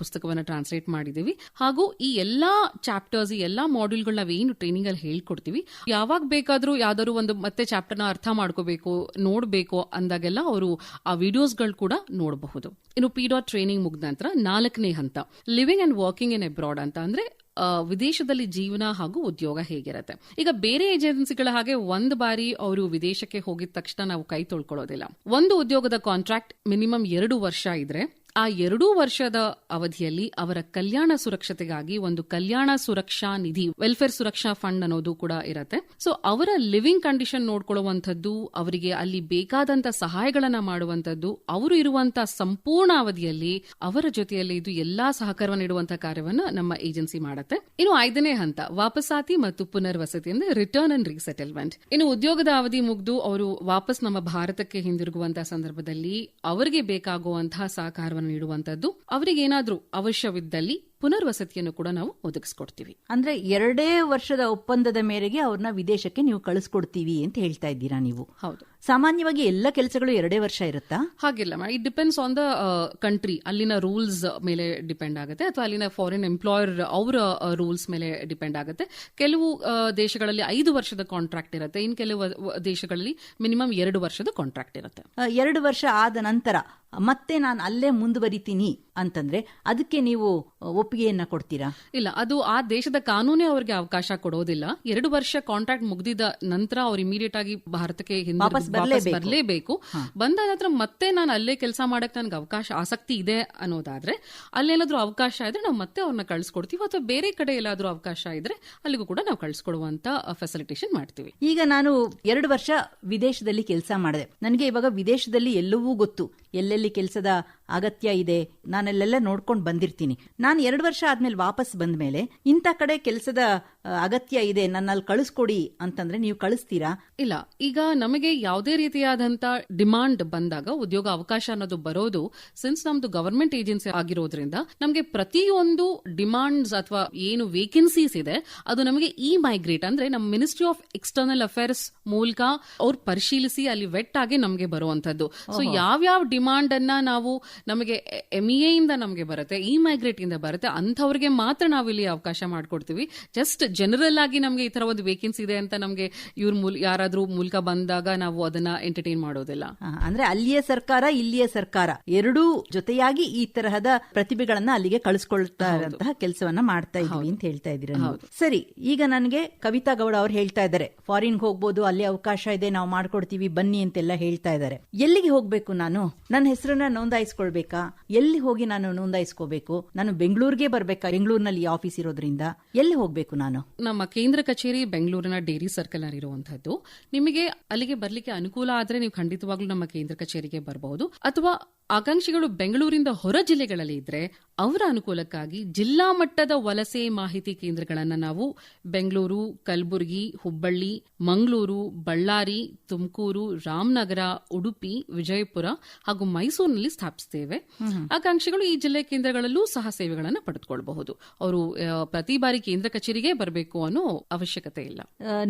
ಪುಸ್ತಕವನ್ನ ಟ್ರಾನ್ಸ್ಲೇಟ್ ಮಾಡಿದೀವಿ. ಹಾಗೂ ಈ ಎಲ್ಲಾ ಚಾಪ್ಟರ್ಸ್, ಈ ಎಲ್ಲಾ ಮಾಡ್ಯೂಲ್ಗಳನ್ನ ನಾವೇನು ಟ್ರೈನಿಂಗ್ ಅಲ್ಲಿ ಹೇಳ್ಕೊಡ್ತೀವಿ, ಯಾವಾಗ ಬೇಕಾದ್ರೂ ಯಾವ್ದಾದ್ರು ಒಂದು ಮತ್ತೆ ಚಾಪ್ಟರ್ ನ ಅರ್ಥ ಮಾಡ್ಕೋಬೇಕು ನೋಡ್ಬೇಕು ಅಂದಾಗೆಲ್ಲ ಅವರು ಆ ವಿಡಿಯೋಸ್ಗಳು ಕೂಡ ನೋಡಬಹುದು. ಇನ್ನು P.DOT ಟ್ರೈನಿಂಗ್ ಮುಗಿದ ನಂತರ 4ನೇ ಹಂತ living and working in abroad ಅಂತ ಅಂದ್ರೆ ವಿದೇಶದಲ್ಲಿ ಜೀವನ ಹಾಗೂ ಉದ್ಯೋಗ ಹೇಗಿರುತ್ತೆ. ಈಗ ಬೇರೆ ಏಜೆನ್ಸಿಗಳ ಹಾಗೆ ಒಂದು ಬಾರಿ ಅವರು ವಿದೇಶಕ್ಕೆ ಹೋಗಿದ ತಕ್ಷಣ ನಾವು ಕೈ ತೊಳ್ಕೊಳ್ಳೋದಿಲ್ಲ. ಒಂದು ಉದ್ಯೋಗದ ಕಾಂಟ್ರಾಕ್ಟ್ ಮಿನಿಮಮ್ 2 ವರ್ಷ ಇದ್ರೆ ಆ 2 ವರ್ಷದ ಅವಧಿಯಲ್ಲಿ ಅವರ ಕಲ್ಯಾಣ ಸುರಕ್ಷತೆಗಾಗಿ ಒಂದು ಕಲ್ಯಾಣ ಸುರಕ್ಷಾ ನಿಧಿ, ವೆಲ್ಫೇರ್ ಸುರಕ್ಷಾ ಫಂಡ್ ಅನ್ನೋದು ಕೂಡ ಇರುತ್ತೆ. ಸೊ ಅವರ ಲಿವಿಂಗ್ ಕಂಡೀಷನ್ ನೋಡ್ಕೊಳ್ಳುವಂಥದ್ದು, ಅವರಿಗೆ ಅಲ್ಲಿ ಬೇಕಾದಂತ ಸಹಾಯಗಳನ್ನ ಮಾಡುವಂತದ್ದು, ಅವರು ಇರುವಂತಹ ಸಂಪೂರ್ಣ ಅವಧಿಯಲ್ಲಿ ಅವರ ಜೊತೆಯಲ್ಲಿ ಇದು ಎಲ್ಲಾ ಸಹಕಾರವನ್ನು ನೀಡುವಂತಹ ಕಾರ್ಯವನ್ನ ನಮ್ಮ ಏಜೆನ್ಸಿ ಮಾಡುತ್ತೆ. ಇನ್ನು 5ನೇ ಹಂತ ವಾಪಸಾತಿ ಮತ್ತು ಪುನರ್ವಸತಿ ಅಂದ್ರೆ ರಿಟರ್ನ್ ಅಂಡ್ ರೀಸೆಟಲ್ಮೆಂಟ್. ಇನ್ನು ಉದ್ಯೋಗದ ಅವಧಿ ಮುಗಿದು ಅವರು ವಾಪಸ್ ನಮ್ಮ ಭಾರತಕ್ಕೆ ಹಿಂದಿರುಗುವಂತಹ ಸಂದರ್ಭದಲ್ಲಿ ಅವರಿಗೆ ಬೇಕಾಗುವಂತಹ ಸಹಕಾರವನ್ನು ನೀಡುವಂತದ್ದು, ಅವರಿಗೆ ಏನಾದ್ರೂ ಅವಶ್ಯವಿದ್ದಲ್ಲಿ ಪುನರ್ವಸತಿಯನ್ನು ಕೂಡ ನಾವು ಒದಗಿಸ್ಕೊಡ್ತೀವಿ. ಅಂದ್ರೆ 2 ವರ್ಷದ ಒಪ್ಪಂದದ ಮೇರೆಗೆ ಅವ್ರನ್ನ ವಿದೇಶಕ್ಕೆ ನೀವು ಕಳಿಸ್ಕೊಡ್ತೀವಿ ಅಂತ ಹೇಳ್ತಾ ಇದ್ದೀರಾ ನೀವು? ಹೌದು. ಸಾಮಾನ್ಯವಾಗಿ ಎಲ್ಲ ಕೆಲಸಗಳು 2 ವರ್ಷ ಇರುತ್ತಾ? ಹಾಗಿಲ್ಲ madam, it depends on the country. ಅಲ್ಲಿನ ರೂಲ್ಸ್ ಮೇಲೆ ಡಿಪೆಂಡ್ ಆಗುತ್ತೆ, ಅಥವಾ ಅಲ್ಲಿನ ಫಾರಿನ್ ಎಂಪ್ಲಾಯರ್ ಅವರ ರೂಲ್ಸ್ ಮೇಲೆ ಡಿಪೆಂಡ್ ಆಗುತ್ತೆ. ಕೆಲವು ದೇಶಗಳಲ್ಲಿ 5 ವರ್ಷದ ಕಾಂಟ್ರಾಕ್ಟ್ ಇರುತ್ತೆ, ಇನ್ನು ಕೆಲವು ದೇಶಗಳಲ್ಲಿ ಮಿನಿಮಮ್ 2 ವರ್ಷದ ಕಾಂಟ್ರಾಕ್ಟ್ ಇರುತ್ತೆ. 2 ವರ್ಷ ಆದ ನಂತರ ಮತ್ತೆ ನಾನು ಅಲ್ಲೇ ಮುಂದುವರಿತೀನಿ ಅಂತಂದ್ರೆ ಅದಕ್ಕೆ ನೀವು ಒಪ್ಪಿಗೆಯನ್ನ ಕೊಡ್ತೀರಾ? ಇಲ್ಲ, ಅದು ಆ ದೇಶದ ಕಾನೂನೇ ಅವರಿಗೆ ಅವಕಾಶ ಕೊಡೋದಿಲ್ಲ. 2 ವರ್ಷ ಕಾಂಟ್ರಾಕ್ಟ್ ಮುಗಿದಿದ ನಂತರ ಅವ್ರು ಇಮಿಡಿಯೇಟ್ ಆಗಿ ಭಾರತಕ್ಕೆ ಬರಲೇಬೇಕು. ಬಂದಾದ ನಂತರ ಮತ್ತೆ ನಾನು ಅಲ್ಲೇ ಕೆಲಸ ಮಾಡಕ್ ನನ್ಗೆ ಆಸಕ್ತಿ ಇದೆ ಅನ್ನೋದಾದ್ರೆ, ಅಲ್ಲೇನಾದ್ರೂ ಅವಕಾಶ ಇದ್ರೆ ನಾವು ಮತ್ತೆ ಅವ್ರನ್ನ ಕಳ್ಸಿಕೊಡ್ತೀವಿ, ಅಥವಾ ಬೇರೆ ಕಡೆ ಎಲ್ಲಾದ್ರೂ ಅವಕಾಶ ಇದ್ರೆ ಅಲ್ಲಿಗೂ ಕೂಡ ನಾವು ಕಳ್ಸಿಕೊಡುವಂತ ಫೆಸಿಲಿಟೇಷನ್ ಮಾಡ್ತೀವಿ. ಈಗ ನಾನು 2 ವರ್ಷ ವಿದೇಶದಲ್ಲಿ ಕೆಲಸ ಮಾಡಿದೆ, ನನಗೆ ಇವಾಗ ವಿದೇಶದಲ್ಲಿ ಎಲ್ಲವೂ ಗೊತ್ತು, ಎಲ್ಲೆಲ್ಲಿ ಕೆಲಸದ ಅಗತ್ಯ ಇದೆ, ನಾನೆಲ್ಲೆಲ್ಲ ನೋಡ್ಕೊಂಡು ಬಂದಿರ್ತೀನಿ. ನಾನು 2 ವರ್ಷ ಆದ್ಮೇಲೆ ವಾಪಸ್ ಬಂದ ಮೇಲೆ ಇಂಥ ಕಡೆ ಕೆಲಸದ ಅಗತ್ಯ ಇದೆ, ನನ್ನಲ್ಲಿ ಕಳಿಸ್ಕೊಡಿ ಅಂತಂದ್ರೆ ನೀವು ಕಳಿಸ್ತೀರಾ? ಇಲ್ಲ, ಈಗ ನಮಗೆ ಯಾವುದೇ ರೀತಿಯಾದಂತ ಡಿಮಾಂಡ್ ಬಂದಾಗ, ಉದ್ಯೋಗ ಅವಕಾಶ ಅನ್ನೋದು ಬರೋದು ಸಿನ್ಸ್ ನಮ್ದು ಗವರ್ಮೆಂಟ್ ಏಜೆನ್ಸಿ ಆಗಿರೋದ್ರಿಂದ ನಮಗೆ ಪ್ರತಿಯೊಂದು ಡಿಮಾಂಡ್ಸ್ ಅಥವಾ ಏನು ವೇಕೆನ್ಸೀಸ್ ಇದೆ ಅದು ನಮಗೆ ಮೈಗ್ರೇಟ್ ಅಂದ್ರೆ ನಮ್ಮ ಮಿನಿಸ್ಟ್ರಿ ಆಫ್ ಎಕ್ಸ್ಟರ್ನಲ್ ಅಫೇರ್ಸ್ ಮೂಲಕ ಅವ್ರು ಪರಿಶೀಲಿಸಿ ಅಲ್ಲಿ ವೆಟ್ ಆಗಿ ನಮಗೆ ಬರುವಂತದ್ದು. ಸೊ ಯಾವ್ಯಾವ ಡಿಮಾಂಡ್ ಅನ್ನ ನಾವು ನಮಗೆ MEA ಇಂದ ನಮಗೆ ಬರುತ್ತೆ, ಮೈಗ್ರೇಟ್ ಇಂದ ಬರುತ್ತೆ, ಅಂಥವ್ರಿಗೆ ಮಾತ್ರ ನಾವು ಇಲ್ಲಿ ಅವಕಾಶ ಮಾಡ್ಕೊಡ್ತೀವಿ. ಜಸ್ಟ್ ಜನರಲ್ ಆಗಿ ನಮಗೆ ಈ ತರ ಒಂದು ವೇಕೆನ್ಸಿ ಇದೆ ಅಂತ ನಮಗೆ ಯಾರಾದ್ರೂ ಮೂಲಕ ಬಂದಾಗ ನಾವು ಅದನ್ನ ಎಂಟರ್ಟೈನ್ ಮಾಡೋದಿಲ್ಲ. ಅಂದ್ರೆ ಅಲ್ಲಿಯ ಸರ್ಕಾರ ಇಲ್ಲಿಯ ಸರ್ಕಾರ ಎರಡೂ ಜೊತೆಯಾಗಿ ಈ ತರಹದ ಪ್ರತಿಭೆಗಳನ್ನ ಅಲ್ಲಿಗೆ ಕಳಿಸ್ಕೊಳ್ತಾ ಇರುವಂತಹ ಕೆಲಸವನ್ನ ಮಾಡ್ತಾ ಇದೀವಿ ಅಂತ ಹೇಳ್ತಾ ಇದ್ದೀರಾ? ಸರಿ, ಈಗ ನನಗೆ ಕವಿತಾ ಗೌಡ ಅವ್ರು ಹೇಳ್ತಾ ಇದ್ದಾರೆ ಫಾರಿನ್ ಹೋಗ್ಬೋದು, ಅಲ್ಲಿ ಅವಕಾಶ ಇದೆ, ನಾವು ಮಾಡ್ಕೊಡ್ತೀವಿ ಬನ್ನಿ ಅಂತೆಲ್ಲ ಹೇಳ್ತಾ ಇದ್ದಾರೆ. ಎಲ್ಲಿಗೆ ಹೋಗ್ಬೇಕು ನಾನು? ನನ್ನ ಹೆಸರನ್ನ ನೋಂದಾಯಿಸ್ಕೊಳ್ಬೇಕಾ? ಎಲ್ಲಿ ಹೋಗಿ ನಾನು ನೋಂದಾಯಿಸ್ಕೋಬೇಕು? ನಾನು ಬೆಂಗಳೂರಿಗೆ ಬರ್ಬೇಕಾ? ಬೆಂಗಳೂರಿನಲ್ಲಿ ಆಫೀಸ್ ಇರೋದ್ರಿಂದ ಎಲ್ಲಿ ಹೋಗ್ಬೇಕು ನಾನು? ನಮ್ಮ ಕೇಂದ್ರ ಕಚೇರಿ ಬೆಂಗಳೂರಿನ ಡೇರಿ ಸರ್ಕಲ್ ಇರುವಂತದ್ದು. ನಿಮಗೆ ಅಲ್ಲಿಗೆ ಬರ್ಲಿಕ್ಕೆ ಅನುಕೂಲ ಆದ್ರೆ ನೀವು ಖಂಡಿತವಾಗ್ಲೂ ನಮ್ಮ ಕೇಂದ್ರ ಕಚೇರಿಗೆ ಬರಬಹುದು. ಅಥವಾ ಆಕಾಂಕ್ಷಿಗಳು ಬೆಂಗಳೂರಿಂದ ಹೊರ ಜಿಲ್ಲೆಗಳಲ್ಲಿ ಇದ್ರೆ ಅವರ ಅನುಕೂಲಕ್ಕಾಗಿ ಜಿಲ್ಲಾ ಮಟ್ಟದ ವಲಸೆ ಮಾಹಿತಿ ಕೇಂದ್ರಗಳನ್ನ ನಾವು ಬೆಂಗಳೂರು, ಕಲಬುರಗಿ, ಹುಬ್ಬಳ್ಳಿ, ಮಂಗಳೂರು, ಬಳ್ಳಾರಿ, ತುಮಕೂರು, ರಾಮನಗರ, ಉಡುಪಿ, ವಿಜಯಪುರ ಹಾಗೂ ಮೈಸೂರಿನಲ್ಲಿ ಸ್ಥಾಪಿಸುತ್ತೇವೆ. ಆಕಾಂಕ್ಷಿಗಳು ಈ ಜಿಲ್ಲೆ ಕೇಂದ್ರಗಳಲ್ಲೂ ಸಹ ಸೇವೆಗಳನ್ನು ಪಡೆದುಕೊಳ್ಳಬಹುದು. ಅವರು ಪ್ರತಿ ಬಾರಿ ಕೇಂದ್ರ ಕಚೇರಿಗೆ ಬರಬೇಕು ಅನ್ನೋ ಅವಶ್ಯಕತೆ ಇಲ್ಲ.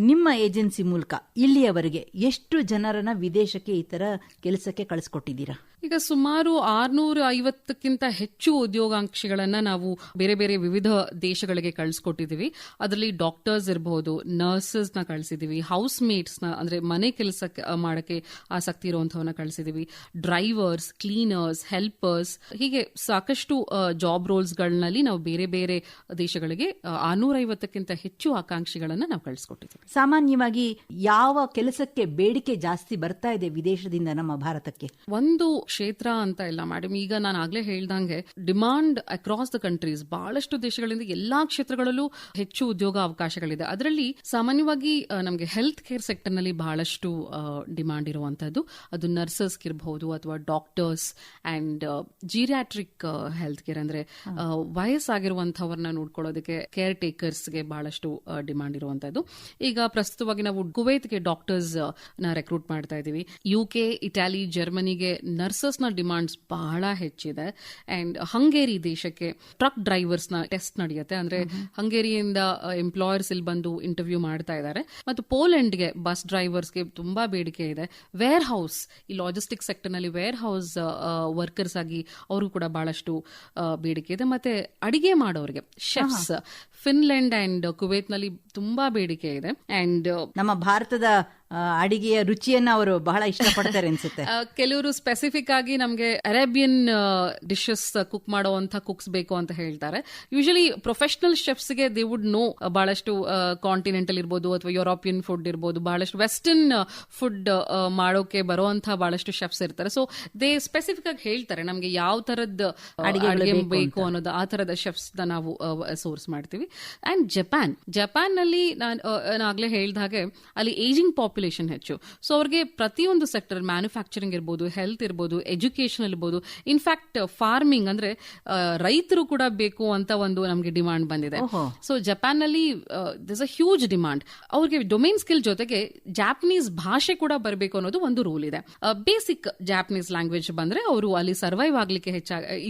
ನಿಮ್ಮ ಏಜೆನ್ಸಿ ಮೂಲಕ ಇಲ್ಲಿಯವರೆಗೆ ಎಷ್ಟು ಜನರನ್ನ ವಿದೇಶಕ್ಕೆ ಈ ತರ ಕೆಲಸಕ್ಕೆ ಕಳಿಸ್ಕೊಟ್ಟಿದ್ದೀರಾ? ಈಗ ಸುಮಾರು 650ಕ್ಕಿಂತ ಹೆಚ್ಚು ಉದ್ಯೋಗಾಂಕ್ಷಿಗಳನ್ನ ನಾವು ಬೇರೆ ಬೇರೆ ವಿವಿಧ ದೇಶಗಳಿಗೆ ಕಳಿಸ್ಕೊಟ್ಟಿದ್ದೀವಿ. ಅದರಲ್ಲಿ ಡಾಕ್ಟರ್ಸ್ ಇರಬಹುದು, ನರ್ಸಸ್ ನ ಕಳಿಸಿದೀವಿ, ಹೌಸ್ ಮೇಟ್ಸ್ ನ ಅಂದ್ರೆ ಮನೆ ಕೆಲಸ ಮಾಡಕ್ಕೆ ಆಸಕ್ತಿ ಇರುವಂತವನ್ನ ಕಳಿಸಿದೀವಿ, ಡ್ರೈವರ್ಸ್, ಕ್ಲೀನರ್ಸ್, ಹೆಲ್ಪರ್ಸ್, ಹೀಗೆ ಸಾಕಷ್ಟು ಜಾಬ್ ರೋಲ್ಸ್ ಗಳಲ್ಲಿ ನಾವು ಬೇರೆ ಬೇರೆ ದೇಶಗಳಿಗೆ 650ಕ್ಕಿಂತ ಹೆಚ್ಚು ಆಕಾಂಕ್ಷಿಗಳನ್ನ ನಾವು ಕಳಿಸ್ಕೊಟ್ಟಿದ್ದೀವಿ. ಸಾಮಾನ್ಯವಾಗಿ ಯಾವ ಕೆಲಸಕ್ಕೆ ಬೇಡಿಕೆ ಜಾಸ್ತಿ ಬರ್ತಾ ಇದೆ ವಿದೇಶದಿಂದ ನಮ್ಮ ಭಾರತಕ್ಕೆ? ಒಂದು ಕ್ಷೇತ್ರ ಅಂತ ಇಲ್ಲ ಮೇಡಮ್. ಈಗ ನಾನು ಆಗ್ಲೇ ಹೇಳ್ದಂಗೆ ಡಿಮಾಂಡ್ ಅಕ್ರಾಸ್ ದ ಕಂಟ್ರೀಸ್, ಬಹಳಷ್ಟು ದೇಶಗಳಿಂದ ಎಲ್ಲಾ ಕ್ಷೇತ್ರಗಳಲ್ಲೂ ಹೆಚ್ಚು ಉದ್ಯೋಗ ಅವಕಾಶಗಳಿದೆ. ಅದರಲ್ಲಿ ಸಾಮಾನ್ಯವಾಗಿ ನಮಗೆ ಹೆಲ್ತ್ ಕೇರ್ ಸೆಕ್ಟರ್ ನಲ್ಲಿ ಬಹಳಷ್ಟು ಡಿಮಾಂಡ್ ಇರುವಂತದ್ದು. ಅದು ನರ್ಸಸ್ ಇರಬಹುದು ಅಥವಾ doctors and geriatric health care, ಅಂದ್ರೆ ವಯಸ್ಸಾಗಿರುವಂತಹವ್ರನ್ನ ನೋಡ್ಕೊಳ್ಳೋದಕ್ಕೆ ಕೇರ್ ಟೇಕರ್ಸ್ಗೆ ಬಹಳಷ್ಟು ಡಿಮಾಂಡ್ ಇರುವಂತದ್ದು. ಈಗ ಪ್ರಸ್ತುತವಾಗಿ ನಾವು ಕುವೈತ್ಗೆ ಡಾಕ್ಟರ್ಸ್ ನ ರೆಕ್ರೂಟ್ ಮಾಡ್ತಾ ಇದೀವಿ. UK, ಇಟಾಲಿ, ಜರ್ಮನಿಗೆ ನರ್ಸಸ್ ನ ಡಿಮಾಂಡ್ಸ್ ಬಹಳ ಹೆಚ್ಚಿದೆ. ಅಂಡ್ ಹಂಗೇರಿ ದೇಶಕ್ಕೆ ಟ್ರಕ್ ಡ್ರೈವರ್ಸ್ ನ ಟೆಸ್ಟ್ ನಡೆಯುತ್ತೆ. ಅಂದ್ರೆ ಹಂಗೇರಿಯಿಂದ ಎಂಪ್ಲಾಯರ್ಸ್ ಇಲ್ಲಿ ಬಂದು ಇಂಟರ್ವ್ಯೂ ಮಾಡ್ತಾ ಇದ್ದಾರೆ. ಮತ್ತು ಪೋಲೆಂಡ್ಗೆ ಬಸ್ ಡ್ರೈವರ್ಸ್ಗೆ ತುಂಬಾ ಬೇಡಿಕೆ ಇದೆ. ವೇರ್ ಹೌಸ್, ಈ ಲಾಜಿಸ್ಟಿಕ್ ಸೆಕ್ಟರ್ ನಲ್ಲಿ ವೇರ್ ಹೌಸ್ ವರ್ಕರ್ಸ್ ಆಗಿ ಅವರು ಕೂಡ ಬಹಳಷ್ಟು ಬೇಡಿಕೆ ಇದೆ. ಮತ್ತೆ ಅಡಿಗೆ ಮಾಡೋರಿಗೆ ಶೆಫ್ಸ್ ಫಿನ್ಲೆಂಡ್ ಅಂಡ್ ಕುವೈತ್ ನಲ್ಲಿ ತುಂಬಾ ಬೇಡಿಕೆ ಇದೆ. ಅಂಡ್ ನಮ್ಮ ಭಾರತದ ಅಡಿಗೆಯ ರುಚಿಯನ್ನ ಅವರು ಬಹಳ ಇಷ್ಟಪಡ್ತಾರೆ ಅನ್ಸುತ್ತೆ. ಕೆಲವರು ಸ್ಪೆಸಿಫಿಕ್ ಆಗಿ ನಮಗೆ ಅರೇಬಿಯನ್ ಡಿಶಸ್ ಕುಕ್ ಮಾಡುವಂತ ಕುಕ್ಸ್ ಬೇಕು ಅಂತ ಹೇಳ್ತಾರೆ. ಯೂಶಲಿ ಪ್ರೊಫೆಷನಲ್ ಶೆಫ್ಸ್ ಗೆ ದೇ ವುಡ್ ನೋ ಬಹಳಷ್ಟು ಕಾಂಟಿನೆಂಟಲ್ ಇರ್ಬೋದು ಅಥವಾ ಯುರೋಪಿಯನ್ ಫುಡ್ ಇರ್ಬೋದು, ಬಹಳಷ್ಟು ವೆಸ್ಟರ್ನ್ ಫುಡ್ ಮಾಡೋಕೆ ಬರುವಂತಹ ಬಹಳಷ್ಟು ಶೆಫ್ಸ್ ಇರ್ತಾರೆ. ಸೊ ದೇ ಸ್ಪೆಸಿಫಿಕ್ ಆಗಿ ಹೇಳ್ತಾರೆ ನಮ್ಗೆ ಯಾವ ತರದ್ ಅಡಿಗೆ ಬೇಕು ಅನ್ನೋದು. ಆ ತರದ ಶೆಫ್ಸ್ ನಾವು ಸೋರ್ಸ್ ಮಾಡ್ತೀವಿ. ಅಂಡ್ ಜಪಾನ್ ನಲ್ಲಿ ನಾನು ಆಗ್ಲೇ ಹೇಳ್ದ ಹಾಗೆ ಅಲ್ಲಿ ಏಜಿಂಗ್ ಪಾಪ್ಯುಲೇಷನ್ ಹೆಚ್ಚು. ಸೊ ಅವ್ರಿಗೆ ಪ್ರತಿಯೊಂದು ಸೆಕ್ಟರ್, ಮ್ಯಾನುಫ್ಯಾಕ್ಚರಿಂಗ್ ಇರ್ಬೋದು, ಹೆಲ್ತ್ ಇರ್ಬೋದು, ಎಜುಕೇಶನ್ ಇರ್ಬೋದು, ಇನ್ಫ್ಯಾಕ್ಟ್ ಫಾರ್ಮಿಂಗ್ ಅಂದ್ರೆ ರೈತರು ಕೂಡ ಬೇಕು ಅಂತ ಒಂದು ನಮಗೆ ಡಿಮಾಂಡ್ ಬಂದಿದೆ. ಸೊ ಜಪಾನ್ ನಲ್ಲಿ ದಿಸ್ ಅ ಹ್ಯೂಜ್ ಡಿಮಾಂಡ್. ಅವ್ರಿಗೆ ಡೊಮೇನ್ ಸ್ಕಿಲ್ ಜೊತೆಗೆ ಜಾಪನೀಸ್ ಭಾಷೆ ಕೂಡ ಬರಬೇಕು ಅನ್ನೋದು ಒಂದು ರೂಲ್ ಇದೆ. ಬೇಸಿಕ್ ಜಾಪನೀಸ್ ಲ್ಯಾಂಗ್ವೇಜ್ ಬಂದ್ರೆ ಅವರು ಅಲ್ಲಿ ಸರ್ವೈವ್ ಆಗ್ಲಿಕ್ಕೆ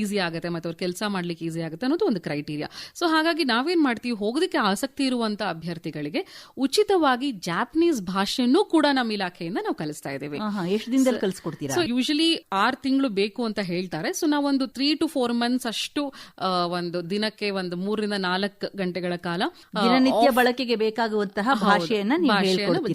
ಈಸಿ ಆಗುತ್ತೆ ಮತ್ತೆ ಅವ್ರು ಕೆಲಸ ಮಾಡ್ಲಿಕ್ಕೆ ಈಸಿ ಆಗುತ್ತೆ ಅನ್ನೋದು ಒಂದು ಕ್ರೈಟೀರಿಯಾ. ಸೊ ಹಾಗಾಗಿ ನಾವೇನ್ ಮಾಡ್ತೀವಿ, ಹೋಗೋದಕ್ಕೆ ಆಸಕ್ತಿ ಇರುವಂತ ಅಭ್ಯರ್ಥಿಗಳಿಗೆ ಉಚಿತವಾಗಿ ಜಾಪನೀಸ್ ಭಾಷೆಯನ್ನು ಕೂಡ ನಮ್ಮ ಇಲಾಖೆಯಿಂದ ನಾವು ಕಲಿಸ್ತಾ ಇದ್ದೇವೆ. ಎಷ್ಟು ದಿನದಲ್ಲಿ ಕಲಿಸ್ಕೊಡ್ತೀರಾ? ಸೊ ಯೂಶಲಿ 6 ತಿಂಗಳು ಬೇಕು ಅಂತ ಹೇಳ್ತಾರೆ. ಸೊ ನಾವೊಂದು 3 to 4 months ಅಷ್ಟು ಒಂದು ದಿನಕ್ಕೆ ಒಂದು 3 ರಿಂದ 4 ಗಂಟೆಗಳ ಕಾಲ ದಿನನಿತ್ಯ ಬಳಕೆಗೆ ಬೇಕಾಗುವಂತಹ ಭಾಷೆಯನ್ನು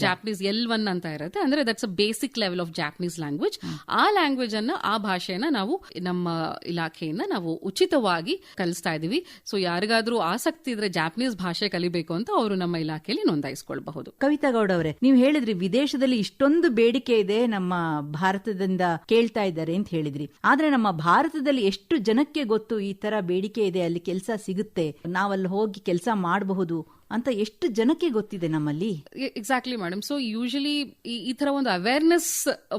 ಜಾಪನೀಸ್ L1 ಅಂತ ಇರುತ್ತೆ. ಅಂದ್ರೆ that's a basic level of Japanese language. ಆ ಲ್ಯಾಂಗ್ವೇಜ್ ಅನ್ನ, ಆ ಭಾಷೆಯನ್ನ ನಾವು ನಮ್ಮ ಇಲಾಖೆಯಿಂದ ನಾವು ಉಚಿತವಾಗಿ ಕಲಿಸ್ತಾ ಇದೀವಿ. ಸೊ ಯಾರಿಗಾದ್ರೂ ಆಸಕ್ತಿ ಇದ್ರೆ ಜಾಪನೀಸ್ ಭಾಷೆ ಕಲಿಬೇಕು ಅಂತ ಅವರು ನಮ್ಮ ಇಲಾಖೆಯಲ್ಲಿ ನೋಂದಾಯಿಸಿಕೊಳ್ಳಬಹುದು. ಕವಿತಾ ಗೌಡ ಅವರೇ, ನೀವು ಹೇಳಿದ್ರಿ ವಿದೇಶದಲ್ಲಿ ಇಷ್ಟೊಂದು ಬೇಡಿಕೆ ಇದೆ, ನಮ್ಮ ಭಾರತದಿಂದ ಕೇಳ್ತಾ ಇದ್ದಾರೆ ಅಂತ ಹೇಳಿದ್ರಿ. ಆದ್ರೆ ನಮ್ಮ ಭಾರತದಲ್ಲಿ ಎಷ್ಟು ಜನಕ್ಕೆ ಗೊತ್ತು ಈ ತರ ಬೇಡಿಕೆ ಇದೆ, ಅಲ್ಲಿ ಕೆಲಸ ಸಿಗುತ್ತೆ, ನಾವಲ್ಲಿ ಹೋಗಿ ಕೆಲಸ ಮಾಡಬಹುದು ಅಂತ ಎಷ್ಟು ಜನಕ್ಕೆ ಗೊತ್ತಿದೆ ನಮ್ಮಲ್ಲಿ? Exactly madam. ಸೊ ಯೂಶಲಿ ಈ ತರ ಒಂದು ಅವೇರ್ನೆಸ್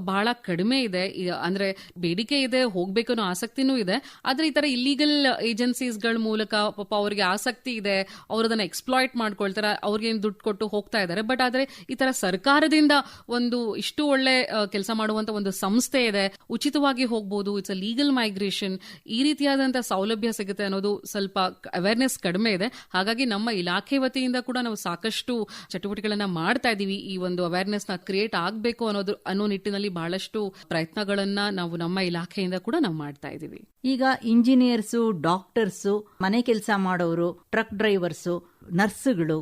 ಬಹಳ ಕಡಿಮೆ ಇದೆ. ಅಂದ್ರೆ ಬೇಡಿಕೆ ಇದೆ, ಹೋಗ್ಬೇಕು ಅನ್ನೋ ಆಸಕ್ತಿನೂ ಇದೆ. ಆದ್ರೆ ಈ ತರ ಇಲ್ಲಿಗಲ್ ಏಜೆನ್ಸೀಸ್ ಗಳ ಮೂಲಕ ಪಾಪ ಅವ್ರಿಗೆ ಆಸಕ್ತಿ ಇದೆ, ಅವ್ರು ಅದನ್ನ ಎಕ್ಸ್ಪ್ಲಾಯ್ಟ್ ಮಾಡ್ಕೊಳ್ತಾರೆ, ಅವ್ರಿಗೆ ದುಡ್ಡು ಕೊಟ್ಟು ಹೋಗ್ತಾ ಇದ್ದಾರೆ. ಬಟ್ ಆದ್ರೆ ಈ ತರ ಸರ್ಕಾರದಿಂದ ಒಂದು ಇಷ್ಟು ಒಳ್ಳೆ ಕೆಲಸ ಮಾಡುವಂತ ಒಂದು ಸಂಸ್ಥೆ ಇದೆ, ಉಚಿತವಾಗಿ ಹೋಗ್ಬೋದು, ಇಟ್ಸ್ ಅ ಲೀಗಲ್ ಮೈಗ್ರೇಷನ್, ಈ ರೀತಿಯಾದಂತಹ ಸೌಲಭ್ಯ ಸಿಗುತ್ತೆ ಅನ್ನೋದು ಸ್ವಲ್ಪ ಅವೇರ್ನೆಸ್ ಕಡಿಮೆ ಇದೆ. ಹಾಗಾಗಿ ನಮ್ಮ ಇಲಾಖೆ ವತಿಯಿಂದ ಕೂಡ ನಾವು ಸಾಕಷ್ಟು ಚಟುವಟಿಕೆಗಳನ್ನ ಮಾಡ್ತಾ ಇದೀವಿ. ಈ ಒಂದು ಅವೇರ್ನೆಸ್ ನ ಕ್ರಿಯೇಟ್ ಆಗಬೇಕು ಅನ್ನೋ ನಿಟ್ಟಿನಲ್ಲಿ ಬಹಳಷ್ಟು ಪ್ರಯತ್ನಗಳನ್ನ ನಾವು ನಮ್ಮ ಇಲಾಖೆಯಿಂದ ಕೂಡ ನಾವು ಮಾಡ್ತಾ ಇದೀವಿ. ಈಗ ಇಂಜಿನಿಯರ್ಸು, ಡಾಕ್ಟರ್ಸು, ಮನೆ ಕೆಲಸ ಮಾಡೋರು, ಟ್ರಕ್ ಡ್ರೈವರ್ಸು, ನರ್ಸ್ಗಳು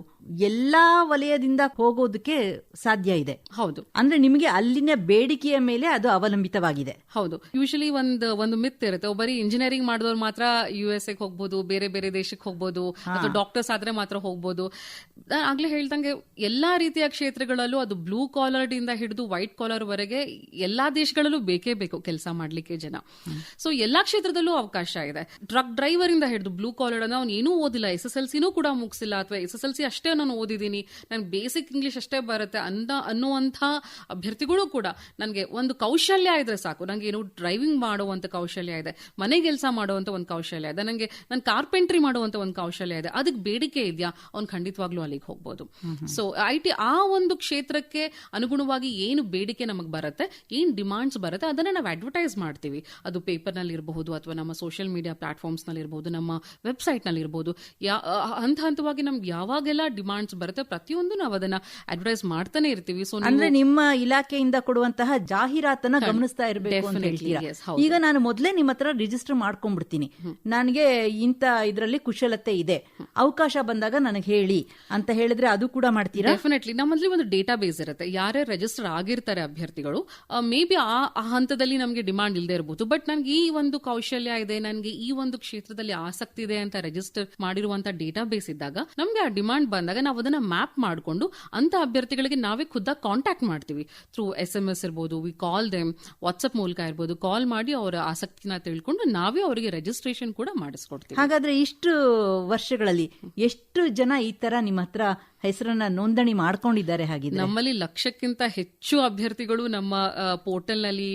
ಎಲ್ಲಾ ವಲಯದಿಂದ ಹೋಗೋದಕ್ಕೆ ಸಾಧ್ಯ ಇದೆ. ಹೌದು. ಅಂದ್ರೆ ನಿಮಗೆ ಅಲ್ಲಿನ ಬೇಡಿಕೆಯ ಮೇಲೆ ಅದು ಅವಲಂಬಿತವಾಗಿದೆ. ಹೌದು. ಯೂಶಲಿ ಒಂದು ಮಿತ್ ಇರುತ್ತೆ, ಬರೀ ಇಂಜಿನಿಯರಿಂಗ್ ಮಾಡಿದವ್ರು ಮಾತ್ರ USA ಹೋಗ್ಬೋದು, ಬೇರೆ ಬೇರೆ ದೇಶಕ್ಕೆ ಹೋಗ್ಬೋದು, ಅಥವಾ ಡಾಕ್ಟರ್ಸ್ ಆದ್ರೆ ಮಾತ್ರ ಹೋಗ್ಬೋದು. ಆಗ್ಲೇ ಹೇಳ್ದಂಗೆ ಎಲ್ಲಾ ರೀತಿಯ ಕ್ಷೇತ್ರಗಳಲ್ಲೂ, ಅದು ಬ್ಲೂ ಕಾಲರ್ ಇಂದ ಹಿಡಿದು ವೈಟ್ ಕಾಲರ್ ವರೆಗೆ ಎಲ್ಲಾ ದೇಶಗಳಲ್ಲೂ ಬೇಕೇ ಬೇಕು ಕೆಲಸ ಮಾಡ್ಲಿಕ್ಕೆ ಜನ. ಸೊ ಎಲ್ಲಾ ಕ್ಷೇತ್ರದಲ್ಲೂ ಅವಕಾಶ ಇದೆ. ಟ್ರಕ್ ಡ್ರೈವರ್ ಇಂದ ಹಿಡಿದು ಬ್ಲೂ ಕಾಲರ್ ಅನ್ನ ಅವ್ನು ಏನೂ ಓದಿಲ್ಲ, SSLC ನೂ ಕೂಡ ಮುಗಿಸಿಲ್ಲ, ಅಥವಾ SSLC ಅಷ್ಟೇ ನಾನು ಓದಿದ್ದೀನಿ, ನನ್ಗೆ ಬೇಸಿಕ್ ಇಂಗ್ಲಿಷ್ ಅಷ್ಟೇ ಬರುತ್ತೆ ಅನ್ನುವಂಥ ಅಭ್ಯರ್ಥಿಗಳು ಕೂಡ ನನಗೆ ಒಂದು ಕೌಶಲ್ಯ ಇದ್ರೆ ಸಾಕು, ನಂಗೆ ಏನು ಡ್ರೈವಿಂಗ್ ಮಾಡುವಂತ ಕೌಶಲ್ಯ ಇದೆ, ಮನೆ ಕೆಲಸ ಮಾಡುವಂತ ಒಂದು ಕೌಶಲ್ಯ ಇದೆ, ನನಗೆ ನಾನು ಕಾರ್ಪೆಂಟ್ರಿ ಮಾಡುವಂತ ಒಂದು ಕೌಶಲ್ಯ ಇದೆ, ಅದಕ್ಕೆ ಬೇಡಿಕೆ ಇದೆಯಾ, ಅವ್ನು ಖಂಡಿತವಾಗ್ಲೂ ಅಲ್ಲಿಗೆ ಹೋಗ್ಬೋದು. ಸೊ IT ಆ ಒಂದು ಕ್ಷೇತ್ರಕ್ಕೆ ಅನುಗುಣವಾಗಿ ಏನು ಬೇಡಿಕೆ ನಮಗೆ ಬರುತ್ತೆ, ಏನ್ ಡಿಮಾಂಡ್ಸ್ ಬರುತ್ತೆ, ಅದನ್ನ ನಾವು ಅಡ್ವರ್ಟೈಸ್ ಮಾಡ್ತೀವಿ. ಅದು ಪೇಪರ್ ನಲ್ಲಿ ಇರಬಹುದು, ಅಥವಾ ನಮ್ಮ ಸೋಷಿಯಲ್ ಮೀಡಿಯಾ ಪ್ಲಾಟ್ಫಾರ್ಮ್ಸ್ ನಲ್ಲಿ ಇರಬಹುದು, ನಮ್ಮ ವೆಬ್ಸೈಟ್ ನಲ್ಲಿ ಇರಬಹುದು. ಹಂತ ಹಂತವಾಗಿ ನಮ್ಗೆ ಯಾವಾಗೆಲ್ಲ ಡಿಮಾಂಡ್ಸ್ ಬರುತ್ತೆ ಪ್ರತಿಯೊಂದು ನಾವು ಅದನ್ನ ಅಡ್ವರ್ಟೈಸ್ ಮಾಡ್ತಾನೆ ಇರ್ತೀವಿ. ಸೊ ಅಂದ್ರೆ ನಿಮ್ಮ ಇಲಾಖೆಯಿಂದ ಕೊಡುವಂತಹ ಜಾಹೀರಾತನ್ನ ಗಮನಿಸ್ತಾ ಇರಬೇಕು ಅಂತ ಹೇಳ್ತೀರಾ. ಈಗ ನಾನು ಮೊದಲೇ ನಿಮ್ಮ ಹತ್ರ ರಿಜಿಸ್ಟರ್ ಮಾಡ್ಕೊಂಡ್ಬಿಡ್ತೀನಿ, ನನಗೆ ಇಂತ ಇದರಲ್ಲಿ ಕುಶಲತೆ ಇದೆ, ಅವಕಾಶ ಬಂದಾಗ ನನಗೆ ಹೇಳಿ ಅಂತ ಹೇಳಿದ್ರೆ ಅದು ಕೂಡ ಮಾಡ್ತೀರಾ? ಡೆಫಿನೆಟ್ಲಿ. ನಮ್ಮಲ್ಲಿ ಒಂದು ಡೇಟಾ ಬೇಸ್ ಇರುತ್ತೆ, ಯಾರೇ ರಿಜಿಸ್ಟರ್ ಆಗಿರ್ತಾರೆ ಅಭ್ಯರ್ಥಿಗಳು, ಮೇ ಬಿ ಆ ಹಂತದಲ್ಲಿ ನಮಗೆ ಡಿಮಾಂಡ್ ಇಲ್ಲದೆ ಇರಬಹುದು, ಬಟ್ ನನ್ಗೆ ಈ ಒಂದು ಕೌಶಲ್ಯ ಇದೆ, ನನ್ಗೆ ಈ ಒಂದು ಕ್ಷೇತ್ರದಲ್ಲಿ ಆಸಕ್ತಿ ಇದೆ ಅಂತ ರಿಜಿಸ್ಟರ್ ಮಾಡಿರುವಂತ ಡೇಟಾ ಬೇಸ್ ಇದ್ದಾಗ ನಮ್ಗೆ ಆ ಡಿಮಾಂಡ್ ಬಂದಾಗ ಬಂದಾಗ ನಾವು ಅದನ್ನ ಮ್ಯಾಪ್ ಮಾಡಿಕೊಂಡು ಅಂತ ಅಭ್ಯರ್ಥಿಗಳಿಗೆ ನಾವೇ ಖುದ್ದಾಗಿ ಕಾಂಟ್ಯಾಕ್ಟ್ ಮಾಡ್ತೀವಿ. ಥ್ರೂ SMS ಇರ್ಬೋದು, ವಿ ಕಾಲ್ ದೆಮ್, ವಾಟ್ಸ್ಆಪ್ ಮೂಲಕ ಇರ್ಬೋದು, ಕಾಲ್ ಮಾಡಿ ಅವರ ಆಸಕ್ತಿನ ತಿಳ್ಕೊಂಡು ನಾವೇ ಅವರಿಗೆ ರಿಜಿಸ್ಟ್ರೇಷನ್ ಕೂಡ ಮಾಡಿಸ್ಕೊಡ್ತೀವಿ. ಹಾಗಾದ್ರೆ ಇಷ್ಟು ವರ್ಷಗಳಲ್ಲಿ ಎಷ್ಟು ಜನ ಈ ತರ ನಿಮ್ಮ ಹತ್ರ ಹೆಸರನ್ನ ನೋಂದಣಿ ಮಾಡ್ಕೊಂಡಿದ್ದಾರೆ? ಹಾಗಿದ್ರೆ ನಮ್ಮಲ್ಲಿ 1,00,000ಕ್ಕಿಂತ ಹೆಚ್ಚು ಅಭ್ಯರ್ಥಿಗಳು ನಮ್ಮ ಪೋರ್ಟಲ್ ನಲ್ಲಿ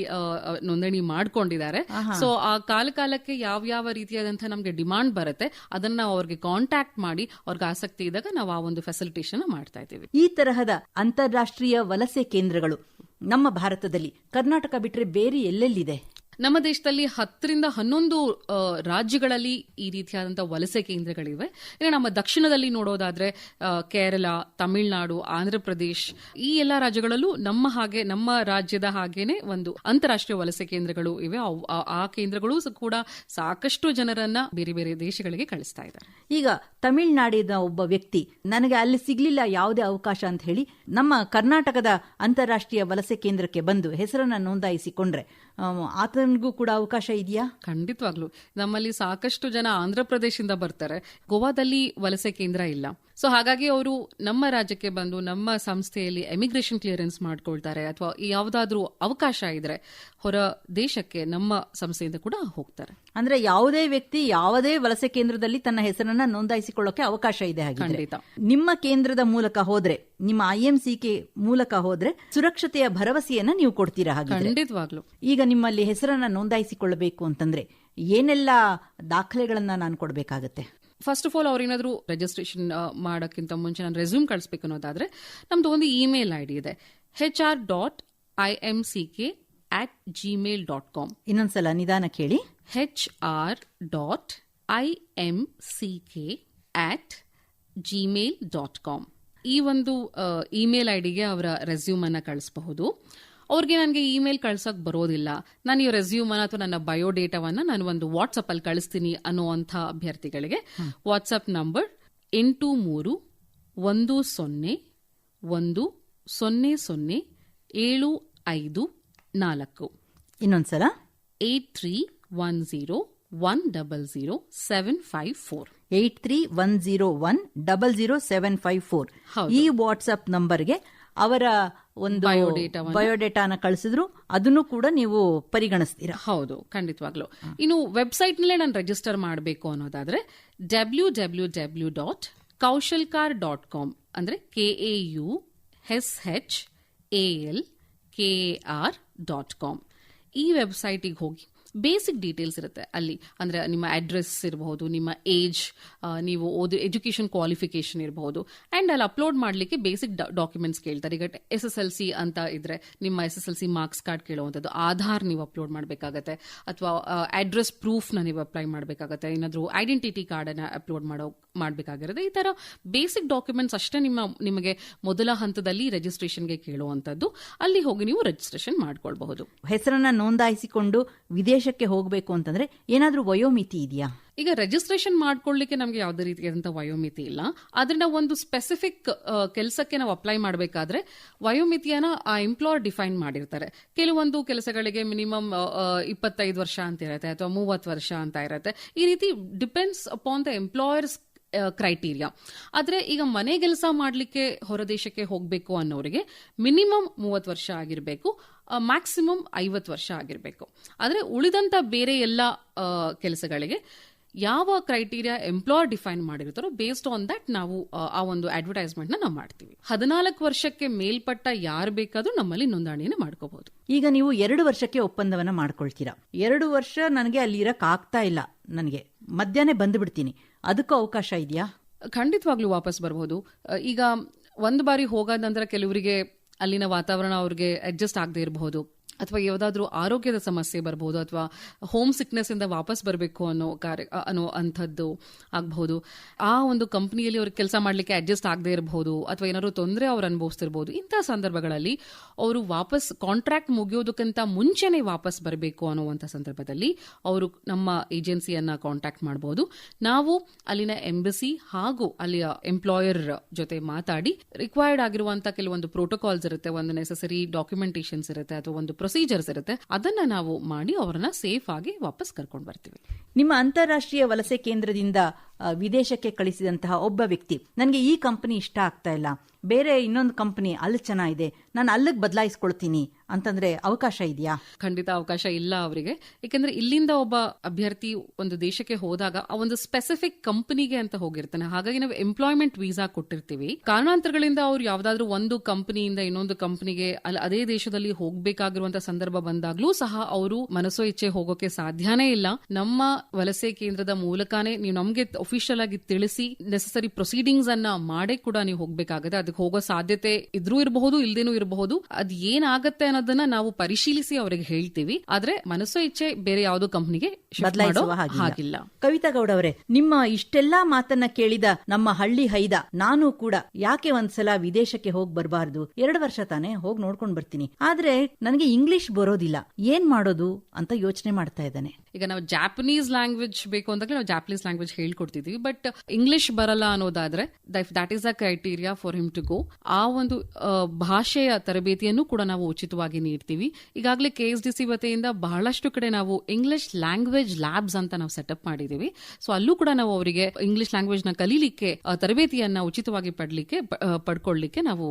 ನೋಂದಣಿ ಮಾಡ್ಕೊಂಡಿದ್ದಾರೆ. ಸೊ ಆ ಕಾಲಕ್ಕೆ ಯಾವ ರೀತಿಯಾದಂತಹ ನಮ್ಗೆ ಡಿಮಾಂಡ್ ಬರುತ್ತೆ ಅದನ್ನ ನಾವು ಅವ್ರಿಗೆ ಕಾಂಟ್ಯಾಕ್ಟ್ ಮಾಡಿ ಅವ್ರಿಗೆ ಆಸಕ್ತಿ ಇದ್ದಾಗ ನಾವು ಆ ಒಂದು ಫೆಸಿಲಿಟೇಷನ್ ಮಾಡ್ತಾ ಇದ್ದೀವಿ. ಈ ತರಹದ ಅಂತಾರಾಷ್ಟ್ರೀಯ ವಲಸೆ ಕೇಂದ್ರಗಳು ನಮ್ಮ ಭಾರತದಲ್ಲಿ ಕರ್ನಾಟಕ ಬಿಟ್ರೆ ಬೇರೆ ಎಲ್ಲೆಲ್ಲಿದೆ? ನಮ್ಮ ದೇಶದಲ್ಲಿ 10ರಿಂದ 11 ರಾಜ್ಯಗಳಲ್ಲಿ ಈ ರೀತಿಯಾದಂತಹ ವಲಸೆ ಕೇಂದ್ರಗಳಿವೆ. ಇನ್ನು ನಮ್ಮ ದಕ್ಷಿಣದಲ್ಲಿ ನೋಡೋದಾದ್ರೆ ಕೇರಳ, ತಮಿಳುನಾಡು, ಆಂಧ್ರಪ್ರದೇಶ್ ಈ ಎಲ್ಲಾ ರಾಜ್ಯಗಳಲ್ಲೂ ನಮ್ಮ ರಾಜ್ಯದ ಹಾಗೇನೆ ಒಂದು ಅಂತಾರಾಷ್ಟ್ರೀಯ ವಲಸೆ ಕೇಂದ್ರಗಳು ಇವೆ. ಆ ಕೇಂದ್ರಗಳು ಕೂಡ ಸಾಕಷ್ಟು ಜನರನ್ನ ಬೇರೆ ಬೇರೆ ದೇಶಗಳಿಗೆ ಕಳಿಸ್ತಾ ಇದ್ದಾರೆ. ಈಗ ತಮಿಳುನಾಡಿನ ಒಬ್ಬ ವ್ಯಕ್ತಿ ನನಗೆ ಅಲ್ಲಿ ಸಿಗ್ಲಿಲ್ಲ ಯಾವುದೇ ಅವಕಾಶ ಅಂತ ಹೇಳಿ ನಮ್ಮ ಕರ್ನಾಟಕದ ಅಂತಾರಾಷ್ಟ್ರೀಯ ವಲಸೆ ಕೇಂದ್ರಕ್ಕೆ ಬಂದು ಹೆಸರನ್ನ ನೋಂದಾಯಿಸಿಕೊಂಡ್ರೆ ಆತನಿಗೂ ಕೂಡ ಅವಕಾಶ ಇದೆಯಾ? ಖಂಡಿತವಾಗ್ಲು. ನಮ್ಮಲ್ಲಿ ಸಾಕಷ್ಟು ಜನ ಆಂಧ್ರಪ್ರದೇಶದಿಂದ ಬರ್ತಾರೆ. ಗೋವಾದಲ್ಲಿ ವಲಸೆ ಕೇಂದ್ರ ಇಲ್ಲ. ಸೊ ಹಾಗಾಗಿ ಅವರು ನಮ್ಮ ರಾಜ್ಯಕ್ಕೆ ಬಂದು ನಮ್ಮ ಸಂಸ್ಥೆಯಲ್ಲಿ ಎಮಿಗ್ರೇಷನ್ ಕ್ಲಿಯರೆನ್ಸ್ ಮಾಡ್ಕೊಳ್ತಾರೆ ಅಥವಾ ಯಾವುದಾದ್ರೂ ಅವಕಾಶ ಇದ್ರೆ ಹೊರ ದೇಶಕ್ಕೆ ನಮ್ಮ ಸಂಸ್ಥೆಯಿಂದ ಕೂಡ ಹೋಗ್ತಾರೆ. ಅಂದ್ರೆ ಯಾವುದೇ ವ್ಯಕ್ತಿ ಯಾವುದೇ ವಲಸೆ ಕೇಂದ್ರದಲ್ಲಿ ತನ್ನ ಹೆಸರನ್ನ ನೋಂದಾಯಿಸಿಕೊಳ್ಳೋಕೆ ಅವಕಾಶ ಇದೆ. ಖಂಡಿತ. ನಿಮ್ಮ ಕೇಂದ್ರದ ಮೂಲಕ ಹೋದ್ರೆ, ನಿಮ್ಮ IMCK ಮೂಲಕ ಹೋದ್ರೆ ಸುರಕ್ಷತೆಯ ಭರವಸೆಯನ್ನ ನೀವು ಕೊಡ್ತೀರಾ? ಹಾಗೆ ಖಂಡಿತವಾಗ್ಲು. ಈಗ ನಿಮ್ಮಲ್ಲಿ ಹೆಸರನ್ನ ನೋಂದಾಯಿಸಿಕೊಳ್ಳಬೇಕು ಅಂತಂದ್ರೆ ಏನೆಲ್ಲ ದಾಖಲೆಗಳನ್ನ ನಾನು ಕೊಡಬೇಕಾಗತ್ತೆ? ಫಸ್ಟ್ ಆಫ್ ಆಲ್ ಅವ್ರೇನಾದ್ರೂ ರಿಜಿಸ್ಟ್ರೇಷನ್ ಮಾಡೋಕ್ಕಿಂತ ಮುಂಚೆ ನಾನು ರೆಸ್ಯೂಮ್ ಕಳಿಸ್ಬೇಕು ಅನ್ನೋದಾದ್ರೆ ನಮ್ದು ಒಂದು ಇಮೇಲ್ ID ಇದೆ, hr.imck@gmail.com. ಇನ್ನೊಂದ್ಸಲ ನಿಧಾನ ಕೇಳಿ. hr.imck@gmail.com. ಈ ಒಂದು ಇಮೇಲ್ ಐಡಿಗೆ ಅವರ ರೆಸ್ಯೂಮ್ ಅನ್ನ ಕಳಿಸಬಹುದು. ಅವ್ರಿಗೆ ನನಗೆ ಇಮೇಲ್ ಕಳ್ಸಕ್ ಬರೋದಿಲ್ಲ, ನಾನು ಈ ರೆಸ್ಯೂಮ್ ಅನ್ನ ಅಥವಾ ನನ್ನ ಬಯೋಡೇಟಾವನ್ನ ನಾನು ಒಂದು ವಾಟ್ಸ್ಆಪ್ ಅಲ್ಲಿ ಕಳಿಸ್ತೀನಿ ಅನ್ನುವಂಥ ಅಭ್ಯರ್ಥಿಗಳಿಗೆ ವಾಟ್ಸ್ಆಪ್ ನಂಬರ್ 8310100754. ಇನ್ನೊಂದ್ಸಲ 8310100754. 8310100754. ಈ ವಾಟ್ಸ್ಆಪ್ ನಂಬರ್ಗೆ ಅವರ ಒಂದು ಬಯೋಡೇಟಾನ ಕಳಿಸಿದ್ರು ಅದನ್ನು ಕೂಡ ನೀವು ಪರಿಗಣಿಸ್ತೀರಾ? ಹೌದು, ಖಂಡಿತವಾಗ್ಲು. ಇನ್ನು ವೆಬ್ಸೈಟ್ ನಲ್ಲೇ ನಾನು ರಿಜಿಸ್ಟರ್ ಮಾಡಬೇಕು ಅನ್ನೋದಾದ್ರೆ www.kaushalkar.com ಅಂದ್ರೆ KAUSHALKAR.com. ಈ ವೆಬ್ಸೈಟಿಗೆ ಹೋಗಿ ಬೇಸಿಕ್ ಡೀಟೇಲ್ಸ್ ಇರುತ್ತೆ ಅಲ್ಲಿ. ಅಂದ್ರೆ ನಿಮ್ಮ ಅಡ್ರೆಸ್ ಇರಬಹುದು, ನಿಮ್ಮ ಏಜ್, ನೀವು ಓದಿ ಎಜುಕೇಶನ್ ಕ್ವಾಲಿಫಿಕೇಶನ್ ಇರಬಹುದು. ಅಂಡ್ ಅಲ್ಲಿ ಅಪ್ಲೋಡ್ ಮಾಡಲಿಕ್ಕೆ ಬೇಸಿಕ್ ಡಾಕ್ಯುಮೆಂಟ್ಸ್ ಕೇಳ್ತಾರೆ. ಈಗ SSLC ಅಂತ ಇದ್ರೆ ನಿಮ್ಮ SSLC ಮಾರ್ಕ್ಸ್ ಕಾರ್ಡ್ ಕೇಳುವಂಥದ್ದು, ಆಧಾರ್ ನೀವು ಅಪ್ಲೋಡ್ ಮಾಡಬೇಕಾಗತ್ತೆ, ಅಥವಾ ಅಡ್ರೆಸ್ ಪ್ರೂಫ್ನ ನೀವು ಅಪ್ಲೈ ಮಾಡಬೇಕಾಗತ್ತೆ, ಏನಾದರೂ ಐಡೆಂಟಿಟಿ ಕಾರ್ಡನ್ನು ಅಪ್ಲೋಡ್ ಮಾಡಬೇಕಾಗಿರುತ್ತೆ. ಈ ತರ ಬೇಸಿಕ್ ಡಾಕ್ಯುಮೆಂಟ್ಸ್ ಅಷ್ಟೇ ನಿಮಗೆ ಮೊದಲ ಹಂತದಲ್ಲಿ ರಿಜಿಸ್ಟ್ರೇಷನ್ಗೆ ಕೇಳುವಂಥದ್ದು. ಅಲ್ಲಿ ಹೋಗಿ ನೀವು ರಿಜಿಸ್ಟ್ರೇಷನ್ ಮಾಡ್ಕೊಳ್ಬಹುದು. ಹೆಸರನ್ನ ನೋಂದಾಯಿಸಿಕೊಂಡು ವಿದೇಶಕ್ಕೆ ಹೋಗಬೇಕು ಅಂತಂದ್ರೆ ಏನಾದ್ರೂ ವಯೋಮಿತಿ ಇದೆಯಾ? ಈಗ ರಿಜಿಸ್ಟ್ರೇಷನ್ ಮಾಡ್ಕೊಳ್ಳಿಕ್ಕೆ ನಮಗೆ ಯಾವುದೇ ರೀತಿಯಾದಂತಹ ವಯೋಮಿತಿ ಇಲ್ಲ. ಆದ್ರೆ ನಾವು ಒಂದು ಸ್ಪೆಸಿಫಿಕ್ ಕೆಲಸಕ್ಕೆ ನಾವು ಅಪ್ಲೈ ಮಾಡಬೇಕಾದ್ರೆ ವಯೋಮಿತಿಯನ್ನ ಆ ಎಂಪ್ಲಾಯರ್ ಡಿಫೈನ್ ಮಾಡಿರ್ತಾರೆ. ಕೆಲವೊಂದು ಕೆಲಸಗಳಿಗೆ ಮಿನಿಮಮ್ 25 ವರ್ಷ ಅಂತ ಇರುತ್ತೆ, ಅಥವಾ 30 ವರ್ಷ ಅಂತ ಇರುತ್ತೆ. ಈ ರೀತಿ depends upon the employers criteria. ಆದ್ರೆ ಈಗ ಮನೆ ಕೆಲಸ ಮಾಡಲಿಕ್ಕೆ ಹೊರದೇಶಕ್ಕೆ ಹೋಗಬೇಕು ಅನ್ನೋರಿಗೆ ಮಿನಿಮಮ್ 30 ವರ್ಷ ಆಗಿರಬೇಕು, ಮ್ಯಾಕ್ಸಿಮಮ್ 50 ವರ್ಷ ಆಗಿರಬೇಕು. ಆದ್ರೆ ಉಳಿದಂತ ಬೇರೆ ಎಲ್ಲ ಕೆಲಸಗಳಿಗೆ ಯಾವ ಕ್ರೈಟೀರಿಯಾ ಎಂಪ್ಲಾಯರ್ ಡಿಫೈನ್ ಮಾಡಿರ್ತಾರೋ ಬೇಸ್ಡ್ ಆನ್ ದಟ್ ನಾವು ಆ ಒಂದು ಅಡ್ವರ್ಟೈಸ್ಮೆಂಟ್ ನಾವು ಮಾಡ್ತೀವಿ. 14 ವರ್ಷಕ್ಕೆ ಮೇಲ್ಪಟ್ಟ ಯಾರು ಬೇಕಾದ್ರೂ ನಮ್ಮಲ್ಲಿ ನೋಂದಣಿಯನ್ನು ಮಾಡ್ಕೋಬಹುದು. ಈಗ ನೀವು 2 ವರ್ಷಕ್ಕೆ ಒಪ್ಪಂದವನ್ನ ಮಾಡ್ಕೊಳ್ತೀರಾ. 2 ವರ್ಷ ನನಗೆ ಅಲ್ಲಿ ಇರಕ್ ಆಗ್ತಾ ಇಲ್ಲ, ನನಗೆ ಮಧ್ಯಾಹ್ನ ಬಂದ್ಬಿಡ್ತೀನಿ, ಅದಕ್ಕೂ ಅವಕಾಶ ಇದೆಯಾ? ಖಂಡಿತವಾಗ್ಲೂ ವಾಪಸ್ ಬರಬಹುದು. ಈಗ ಒಂದು ಬಾರಿ ಹೋಗಾದ ನಂತರ ಕೆಲವರಿಗೆ ಅಲ್ಲಿನ ವಾತಾವರಣ ಅವ್ರಿಗೆ ಅಡ್ಜಸ್ಟ್ ಆಗದೆ ಇರಬಹುದು, ಅಥವಾ ಯಾವುದಾದ್ರೂ ಆರೋಗ್ಯದ ಸಮಸ್ಯೆ ಬರಬಹುದು, ಅಥವಾ ಹೋಮ್ ಸಿಕ್ನೆಸ್ ಇಂದ ವಾಪಸ್ ಬರಬೇಕು ಅನ್ನೋ ಅಂಥದ್ದು ಆಗಬಹುದು. ಆ ಒಂದು ಕಂಪನಿಯಲ್ಲಿ ಅವ್ರಿಗೆ ಕೆಲಸ ಮಾಡಲಿಕ್ಕೆ ಅಡ್ಜಸ್ಟ್ ಆಗದೆ ಇರಬಹುದು, ಅಥವಾ ಏನಾದ್ರು ತೊಂದರೆ ಅವ್ರು ಅನುಭವಿಸ್ತಿರಬಹುದು. ಇಂಥ ಸಂದರ್ಭಗಳಲ್ಲಿ ಅವರು ವಾಪಸ್ ಕಾಂಟ್ರಾಕ್ಟ್ ಮುಗಿಯೋದಕ್ಕಿಂತ ಮುಂಚೆನೆ ವಾಪಸ್ ಬರಬೇಕು ಅನ್ನುವಂಥ ಸಂದರ್ಭದಲ್ಲಿ ಅವರು ನಮ್ಮ ಏಜೆನ್ಸಿಯನ್ನ ಕಾಂಟ್ಯಾಕ್ಟ್ ಮಾಡಬಹುದು. ನಾವು ಅಲ್ಲಿನ ಎಂಬಸಿ ಹಾಗೂ ಅಲ್ಲಿಯ ಎಂಪ್ಲಾಯರ್ ಜೊತೆ ಮಾತಾಡಿ ರಿಕ್ವೈರ್ಡ್ ಆಗಿರುವಂತಹ ಕೆಲವೊಂದು ಪ್ರೋಟೋಕಾಲ್ಸ್ ಇರುತ್ತೆ, ಒಂದು ನೆಸೆಸರಿ ಡಾಕ್ಯುಮೆಂಟೇಷನ್ಸ್ ಇರುತ್ತೆ, ಅಥವಾ ಒಂದು ಪ್ರೊಸೀಜರ್ಸ್ ಇರುತ್ತೆ ಅದನ್ನ ನಾವು ಮಾಡಿ ಅವರನ್ನ ಸೇಫ್ ಆಗಿ ವಾಪಸ್ ಕರ್ಕೊಂಡು ಬರ್ತೀವಿ. ನಿಮ್ಮ ಅಂತಾರಾಷ್ಟ್ರೀಯ ವಲಸೆ ಕೇಂದ್ರದಿಂದ ವಿದೇಶಕ್ಕೆ ಕಳಿಸಿದಂತಹ ಒಬ್ಬ ವ್ಯಕ್ತಿ ನನಗೆ ಈ ಕಂಪನಿ ಇಷ್ಟ ಆಗ್ತಾ ಇಲ್ಲ, ಬೇರೆ ಇನ್ನೊಂದು ಕಂಪನಿ ಅಲ್ಲಿ ಚೆನ್ನಾಗಿದೆ, ನಾನು ಅಲ್ಲಿಗೆ ಬದಲಾಯಿಸ್ಕೊಳ್ತೀನಿ ಅಂತಂದ್ರೆ ಅವಕಾಶ ಇದೆಯಾ? ಖಂಡಿತ ಅವಕಾಶ ಇಲ್ಲ ಅವರಿಗೆ. ಯಾಕಂದ್ರೆ ಇಲ್ಲಿಂದ ಒಬ್ಬ ಅಭ್ಯರ್ಥಿ ಒಂದು ದೇಶಕ್ಕೆ ಹೋದಾಗ ಆ ಒಂದು ಸ್ಪೆಸಿಫಿಕ್ ಕಂಪನಿಗೆ ಅಂತ ಹೋಗಿರ್ತಾನೆ. ಹಾಗಾಗಿ ನಾವು ಎಂಪ್ಲಾಯ್ಮೆಂಟ್ ವೀಸಾ ಕೊಟ್ಟಿರ್ತೀವಿ. ಕಾರಣಾಂತರಗಳಿಂದ ಅವ್ರು ಯಾವ್ದಾದ್ರು ಒಂದು ಕಂಪನಿಯಿಂದ ಇನ್ನೊಂದು ಕಂಪನಿಗೆ ಅದೇ ದೇಶದಲ್ಲಿ ಹೋಗ್ಬೇಕಾಗಿರುವಂತಹ ಸಂದರ್ಭ ಬಂದಾಗ್ಲೂ ಸಹ ಅವರು ಮನಸೋ ಇಚ್ಛೆ ಹೋಗೋಕೆ ಸಾಧ್ಯನೇ ಇಲ್ಲ. ನಮ್ಮ ವಲಸೆ ಕೇಂದ್ರದ ಮೂಲಕನೇ ನೀವು ನಮ್ಗೆ ಅಫಿಷಿಯಲ್ ಆಗಿ ತಿಳಿಸಿ ನೆಸೆಸರಿ ಪ್ರೊಸೀಡಿಂಗ್ಸ್ ಅನ್ನ ಮಾಡೇ ಕೂಡ ನೀವು ಹೋಗ್ಬೇಕಾಗತ್ತೆ. ಅದಕ್ಕೆ ಹೋಗೋ ಸಾಧ್ಯತೆ ಇದ್ರೂ ಇರಬಹುದು, ಇಲ್ದೇನೂ ಇರಬಹುದು. ಅದ್ ಏನಾಗತ್ತೆ ಅನ್ನೋದನ್ನ ನಾವು ಪರಿಶೀಲಿಸಿ ಅವರಿಗೆ ಹೇಳ್ತೀವಿ. ಆದ್ರೆ ಮನಸ್ಸೋ ಇಚ್ಛೆ ಬೇರೆ ಯಾವುದೋ ಕಂಪನಿಗೆ ಬದಲಾಯಿಸುವ ಹಾಗಿಲ್ಲ. ಕವಿತಾ ಗೌಡ ಅವರೇ, ನಿಮ್ಮ ಇಷ್ಟೆಲ್ಲಾ ಮಾತನ್ನ ಕೇಳಿದ ನಮ್ಮ ಹಳ್ಳಿ ಹೈದ ನಾನು ಕೂಡ ಯಾಕೆ ಒಂದ್ಸಲ ವಿದೇಶಕ್ಕೆ ಹೋಗಿ ಬರಬಾರ್ದು, 2 ವರ್ಷ ತಾನೇ ಹೋಗಿ ನೋಡ್ಕೊಂಡ್ ಬರ್ತೀನಿ, ಆದ್ರೆ ನನಗೆ ಇಂಗ್ಲಿಷ್ ಬರೋದಿಲ್ಲ, ಏನ್ ಮಾಡೋದು ಅಂತ ಯೋಚನೆ ಮಾಡ್ತಾ ಇದ್ದಾನೆ. ಈಗ ನಾವು ಜಾಪನೀಸ್ ಲ್ಯಾಂಗ್ವೇಜ್ ಬೇಕು ಅಂದಾಗ ನಾವು ಜಾಪನೀಸ್ ಲ್ಯಾಂಗ್ವೇಜ್ ಹೇಳ್ಕೊಡ್ತಿದ್ವಿ. ಬಟ್ ಇಂಗ್ಲಿಷ್ ಬರಲ್ಲ ಅನ್ನೋದಾದ್ರೆ that is a criteria for him to go. ಆ ಒಂದು ಭಾಷೆಯ ತರಬೇತಿಯನ್ನು ಕೂಡ ನಾವು ಉಚಿತವಾಗಿ ನೀಡ್ತೀವಿ. ಈಗಾಗಲೇ KSDC ವತಿಯಿಂದ ಬಹಳಷ್ಟು ಕಡೆ ನಾವು ಇಂಗ್ಲಿಷ್ ಲ್ಯಾಂಗ್ವೇಜ್ ಲ್ಯಾಬ್ಸ್ ಅಂತ ನಾವು ಸೆಟಪ್ ಮಾಡಿದೀವಿ. ಸೊ ಅಲ್ಲೂ ಕೂಡ ನಾವು ಅವರಿಗೆ ಇಂಗ್ಲಿಷ್ ಲ್ಯಾಂಗ್ವೇಜ್ ನ ಕಲೀಲಿಕ್ಕೆ ತರಬೇತಿಯನ್ನ ಉಚಿತವಾಗಿ ಪಡ್ಕೊಳ್ಳಿಕ್ಕೆ ನಾವು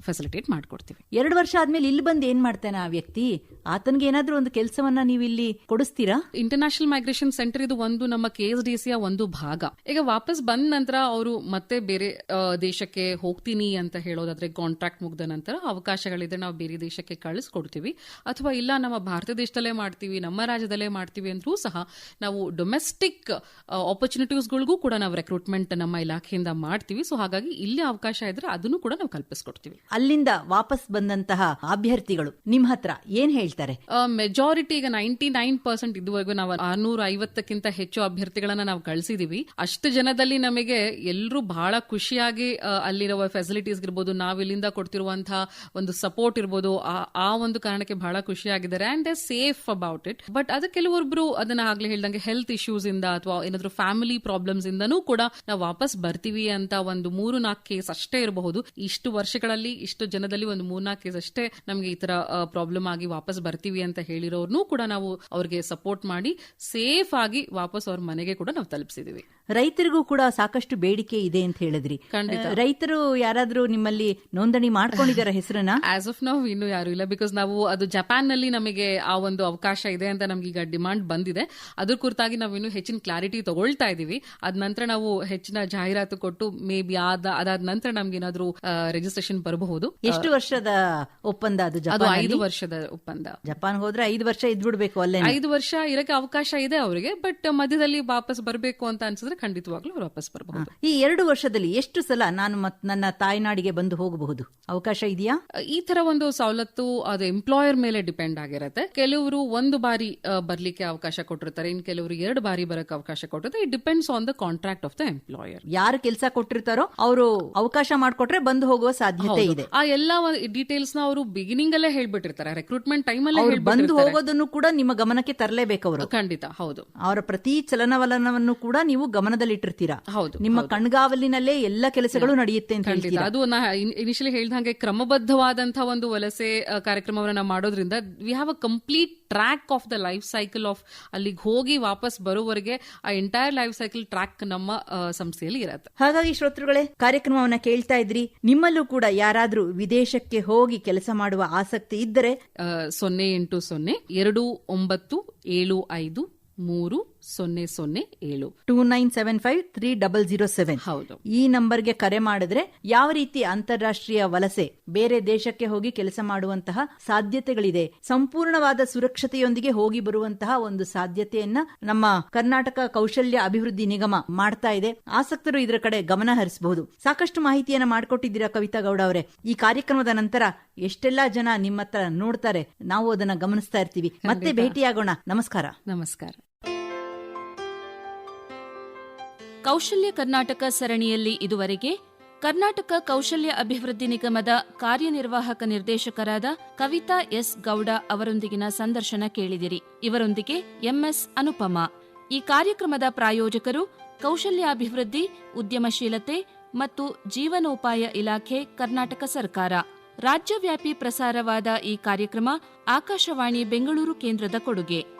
ಫೆಸಿಲಿಟೇಟ್ ಮಾಡ್ಕೊಡ್ತೀವಿ. 2 ವರ್ಷ ಆದ್ಮೇಲೆ ಇಲ್ಲಿ ಬಂದು ಏನ್ ಮಾಡ್ತಾನೆ ಆ ವ್ಯಕ್ತಿ? ಆತನಿಗೆ ಏನಾದ್ರೂ ಒಂದು ಕೆಲಸವನ್ನ ನೀವು ಇಲ್ಲಿ ಕೊಡಿಸ್ತೀರಾ? ಇಂಟರ್ನ್ಯಾಷನಲ್ ಮೈಗ್ರೇಷನ್ ಸೆಂಟರ್ ಇದು ಒಂದು ನಮ್ಮ KSDC ಒಂದು ಭಾಗ. ಈಗ ವಾಪಸ್ ಬಂದ ನಂತರ ಅವರು ಮತ್ತೆ ಬೇರೆ ದೇಶಕ್ಕೆ ಹೋಗ್ತೀನಿ ಅಂತ ಹೇಳೋದಾದ್ರೆ ಕಾಂಟ್ರಾಕ್ಟ್ ಮುಗ್ದ ನಂತರ ಅವಕಾಶಗಳಿದ್ರೆ ನಾವು ಬೇರೆ ದೇಶಕ್ಕೆ ಕಳಿಸ್ಕೊಡ್ತೀವಿ. ಅಥವಾ ಇಲ್ಲ ನಮ್ಮ ಭಾರತ ದೇಶದಲ್ಲೇ ಮಾಡ್ತೀವಿ, ನಮ್ಮ ರಾಜ್ಯದಲ್ಲೇ ಮಾಡ್ತೀವಿ ಅಂದ್ರೂ ಸಹ ನಾವು ಡೊಮೆಸ್ಟಿಕ್ ಆಪರ್ಚುನಿಟೀಸ್ಗಳಿಗೂ ಕೂಡ ನಾವು ರೆಕ್ರೂಟ್ಮೆಂಟ್ ನಮ್ಮ ಇಲಾಖೆಯಿಂದ ಮಾಡ್ತೀವಿ. ಸೊ ಹಾಗಾಗಿ ಇಲ್ಲಿ ಅವಕಾಶ ಇದ್ರೆ ಅದನ್ನು ಕೂಡ ನಾವು ಕಲ್ಪಿಸ್ಕೊಡ್ತೀವಿ. ಅಲ್ಲಿಂದ ವಾಪಸ್ ಬಂದಂತಹ ಅಭ್ಯರ್ಥಿಗಳು ನಿಮ್ ಹತ್ರ ಏನ್ ಹೇಳ್ತಾರೆ? ಮೆಜಾರಿಟಿ ಈಗ 99% ಇದುವರೆಗೂ ನಾವು 650ಕ್ಕಿಂತ ಹೆಚ್ಚು ಅಭ್ಯರ್ಥಿಗಳನ್ನ ನಾವು ಕಳಿಸಿದೀವಿ. ಅಷ್ಟು ಜನದಲ್ಲಿ ನಮಗೆ ಎಲ್ಲರೂ ಬಹಳ ಖುಷಿಯಾಗಿ ಅಲ್ಲಿರುವ ಫೆಸಿಲಿಟೀಸ್ ಇರ್ಬೋದು, ನಾವು ಇಲ್ಲಿಂದ ಕೊಡ್ತಿರುವಂತಹ ಒಂದು ಸಪೋರ್ಟ್ ಇರ್ಬೋದು, ಆ ಒಂದು ಕಾರಣಕ್ಕೆ ಬಹಳ ಖುಷಿಯಾಗಿದ್ದಾರೆ and they safe about it. But ಅದು ಕೆಲವೊಬ್ರು ಅದನ್ನ ಆಗ್ಲೇ ಹೇಳ್ದಂಗೆ ಹೆಲ್ತ್ ಇಶ್ಯೂಸ್ ಇಂದ ಅಥವಾ ಏನಾದ್ರು ಫ್ಯಾಮಿಲಿ ಪ್ರಾಬ್ಲಮ್ಸ್ ಇಂದನೂ ಕೂಡ ನಾವು ವಾಪಸ್ ಬರ್ತೀವಿ ಅಂತ ಒಂದು 3-4 ಕೇಸ್ ಅಷ್ಟೇ ಇರಬಹುದು. ಇಷ್ಟು ವರ್ಷಗಳಲ್ಲಿ ಇಷ್ಟು ಜನದಲ್ಲಿ ಒಂದು 3-4 ಕೇಸ್ ಅಷ್ಟೇ ನಮ್ಗೆ ಈ ತರ ಪ್ರಾಬ್ಲಮ್ ಆಗಿ ವಾಪಸ್ ಬರ್ತೀವಿ ಅಂತ ಹೇಳಿರೋರ್ನು ಕೂಡ ನಾವು ಅವ್ರಿಗೆ ಸಪೋರ್ಟ್ ಮಾಡಿ ಸೇಫ್ ಆಗಿ ವಾಪಸ್ ಅವ್ರ ಮನೆಗೆ ಕೂಡ ನಾವು ತಲುಪಿಸಿದೀವಿ. ರೈತರಿಗೂ ಕೂಡ ಸಾಕಷ್ಟು ಬೇಡಿಕೆ ಇದೆ ಅಂತ ಹೇಳಿದ್ರಿ. ಖಂಡಿತ. ರೈತರು ಯಾರಾದ್ರೂ ನಿಮ್ಮಲ್ಲಿ ನೋಂದಣಿ ಮಾಡ್ಕೊಂಡಿದ್ದಾರೆ ಹೆಸರನ್ನ? ಆಸ್ ಆಫ್ ನಾವು ಇನ್ನೂ ಯಾರು ಇಲ್ಲ. ಬಿಕಾಸ್ ನಾವು ಅದು ಜಪಾನ್ ನಲ್ಲಿ ನಮಗೆ ಆ ಒಂದು ಅವಕಾಶ ಇದೆ ಅಂತ ನಮ್ಗೆ ಈಗ ಡಿಮಾಂಡ್ ಬಂದಿದೆ. ಅದ್ರ ಕುರಿತಾಗಿ ನಾವು ಇನ್ನೂ ಹೆಚ್ಚಿನ ಕ್ಲಾರಿಟಿ ತಗೊಳ್ತಾ ಇದೀವಿ. ಅದ ನಂತರ ನಾವು ಹೆಚ್ಚಿನ ಜಾಹೀರಾತು ಕೊಟ್ಟು ಮೇ ಬಿ ಅದಾದ ನಂತರ ನಮ್ಗೆ ಏನಾದ್ರು ರಿಜಿಸ್ಟ್ರೇಷನ್ ಬರಬಹುದು. ಎಷ್ಟು ವರ್ಷದ ಒಪ್ಪಂದ ಅದು? ಅದು 5 ವರ್ಷದ ಒಪ್ಪಂದ. ಜಪಾನ್ ಹೋದ್ರೆ 5 ವರ್ಷ ಇದ್ಬಿಡ್ಬೇಕು ಅಲ್ಲೇ. 5 ವರ್ಷ ಇರಕ್ಕೆ ಅವಕಾಶ ಇದೆ ಅವರಿಗೆ. ಬಟ್ ಮಧ್ಯದಲ್ಲಿ ವಾಪಸ್ ಬರಬೇಕು ಅಂತ ಅನ್ಸಿದ್ರೆ ಖಂಡಿತವಾಗ್ಲೂ ಅವ್ರು ವಾಪಸ್ ಬರಬಹುದು. ಈ 2 ವರ್ಷದಲ್ಲಿ ಎಷ್ಟು ಸಲ ನಾನು ನನ್ನ ತಾಯ್ನಾಡಿಗೆ ಬಂದು ಹೋಗಬಹುದು? ಅವಕಾಶ ಇದೆಯಾ? ಈ ತರ ಒಂದು ಸವಲತ್ತು ಅದು ಎಂಪ್ಲಾಯರ್ ಮೇಲೆ ಡಿಪೆಂಡ್ ಆಗಿರುತ್ತೆ. ಕೆಲವರು 1 ಬಾರಿ ಬರ್ಲಿಕ್ಕೆ ಅವಕಾಶ ಕೊಟ್ಟಿರ್ತಾರೆ, ಇನ್ ಕೆಲವರು 2 ಬಾರಿ ಬರಕ್ಕೆ ಅವಕಾಶ ಕೊಟ್ಟಿರ್ತಾರೆ. It depends on the contract of the employer. ಯಾರು ಕೆಲಸ ಕೊಟ್ಟಿರ್ತಾರೋ ಅವರು ಅವಕಾಶ ಮಾಡಿಕೊಟ್ರೆ ಬಂದು ಹೋಗುವ ಸಾಧ್ಯತೆ ಇದೆ. ಆ ಎಲ್ಲಾ ಡೀಟೇಲ್ಸ್ ನ ಅವರು ಬಿಗಿನಿಂಗ್ ಅಲ್ಲೇ ಹೇಳ್ಬಿಟ್ಟಿರ್ತಾರೆ, ರೆಕ್ರೂಟ್ಮೆಂಟ್ ಟೈಮ್ ಅಲ್ಲೇ ಬಂದು ಹೋಗೋದನ್ನು ಕೂಡ ನಿಮ್ಮ ಗಮನಕ್ಕೆ ತರಲೇಬೇಕು ಅವರು. ಖಂಡಿತ ಹೌದು. ಅವರ ಪ್ರತಿ ಚಲನವಲನವನ್ನು ಕೂಡ ನೀವು ಗಮನದಲ್ಲಿಟ್ಟಿರ್ತೀರಾ. ಹೌದು. ನಿಮ್ಮ ಕಣ್ಗಾವಲಿನಲ್ಲೇ ಎಲ್ಲ ಕೆಲಸಗಳು ನಡೆಯುತ್ತೆ ಅಂತ ಹೇಳ್ತೀರಾ. ಅದು ಇನಿಷಿಯಲಿ ಹೇಳಿದಂಗೆ ಕ್ರಮಬದ್ಧವಾದಂತಹ ಒಂದು ವಲಸೆ ಕಾರ್ಯಕ್ರಮವನ್ನು ನಾವು ಮಾಡೋದ್ರಿಂದ we have a complete track of the life cycle of ಅಲ್ಲಿಗೆ ಹೋಗಿ ವಾಪಸ್ ಬರೋವರೆಗೆ ಆ ಎಂಟೈರ್ ಲೈಫ್ ಸೈಕಲ್ ಟ್ರ್ಯಾಕ್ ನಮ್ಮ ಸಂಸ್ಥೆಯಲ್ಲಿ ಇರುತ್ತೆ. ಹಾಗಾಗಿ ಶ್ರೋತೃಗಳೇ, ಕಾರ್ಯಕ್ರಮವನ್ನ ಕೇಳ್ತಾ ಇದ್ರಿ. ನಿಮ್ಮಲ್ಲೂ ಕೂಡ ಯಾರಾದ್ರೂ ವಿದೇಶಕ್ಕೆ ಹೋಗಿ ಕೆಲಸ ಮಾಡುವ ಆಸಕ್ತಿ ಇದ್ದರೆ 08029753007 29753007 ಹೌದು. ಈ ನಂಬರ್ಗೆ ಕರೆ ಮಾಡಿದ್ರೆ ಯಾವ ರೀತಿ ಅಂತಾರಾಷ್ಟ್ರೀಯ ವಲಸೆ ಬೇರೆ ದೇಶಕ್ಕೆ ಹೋಗಿ ಕೆಲಸ ಮಾಡುವಂತಹ ಸಾಧ್ಯತೆಗಳಿದೆ, ಸಂಪೂರ್ಣವಾದ ಸುರಕ್ಷತೆಯೊಂದಿಗೆ ಹೋಗಿ ಬರುವಂತಹ ಒಂದು ಸಾಧ್ಯತೆಯನ್ನ ನಮ್ಮ ಕರ್ನಾಟಕ ಕೌಶಲ್ಯ ಅಭಿವೃದ್ಧಿ ನಿಗಮ ಮಾಡ್ತಾ ಇದೆ. ಆಸಕ್ತರು ಇದರ ಕಡೆ ಗಮನ ಹರಿಸಬಹುದು. ಸಾಕಷ್ಟು ಮಾಹಿತಿಯನ್ನ ಮಾಡಿಕೊಟ್ಟಿದ್ದೀರಾ ಕವಿತಾ ಗೌಡ ಅವರೇ. ಈ ಕಾರ್ಯಕ್ರಮದ ನಂತರ ಎಷ್ಟೆಲ್ಲಾ ಜನ ನಿಮ್ಮ ಹತ್ರ ನೋಡ್ತಾರೆ, ನಾವು ಅದನ್ನ ಗಮನಿಸ್ತಾ ಇರ್ತೀವಿ. ಮತ್ತೆ ಭೇಟಿಯಾಗೋಣ. ನಮಸ್ಕಾರ. ನಮಸ್ಕಾರ. ಕೌಶಲ್ಯ ಕರ್ನಾಟಕ ಸರಣಿಯಲ್ಲಿ ಇದುವರೆಗೆ ಕರ್ನಾಟಕ ಕೌಶಲ್ಯ ಅಭಿವೃದ್ಧಿ ನಿಗಮದ ಕಾರ್ಯನಿರ್ವಾಹಕ ನಿರ್ದೇಶಕರಾದ ಕವಿತಾ ಎಸ್ ಗೌಡ ಅವರೊಂದಿಗಿನ ಸಂದರ್ಶನ ಕೇಳಿದಿರಿ. ಇವರೊಂದಿಗೆ ಎಂಎಸ್ ಅನುಪಮಾ. ಈ ಕಾರ್ಯಕ್ರಮದ ಪ್ರಾಯೋಜಕರು ಕೌಶಲ್ಯಾಭಿವೃದ್ಧಿ, ಉದ್ಯಮಶೀಲತೆ ಮತ್ತು ಜೀವನೋಪಾಯ ಇಲಾಖೆ, ಕರ್ನಾಟಕ ಸರ್ಕಾರ. ರಾಜ್ಯವ್ಯಾಪಿ ಪ್ರಸಾರವಾದ ಈ ಕಾರ್ಯಕ್ರಮ ಆಕಾಶವಾಣಿ ಬೆಂಗಳೂರು ಕೇಂದ್ರದ ಕೊಡುಗೆ.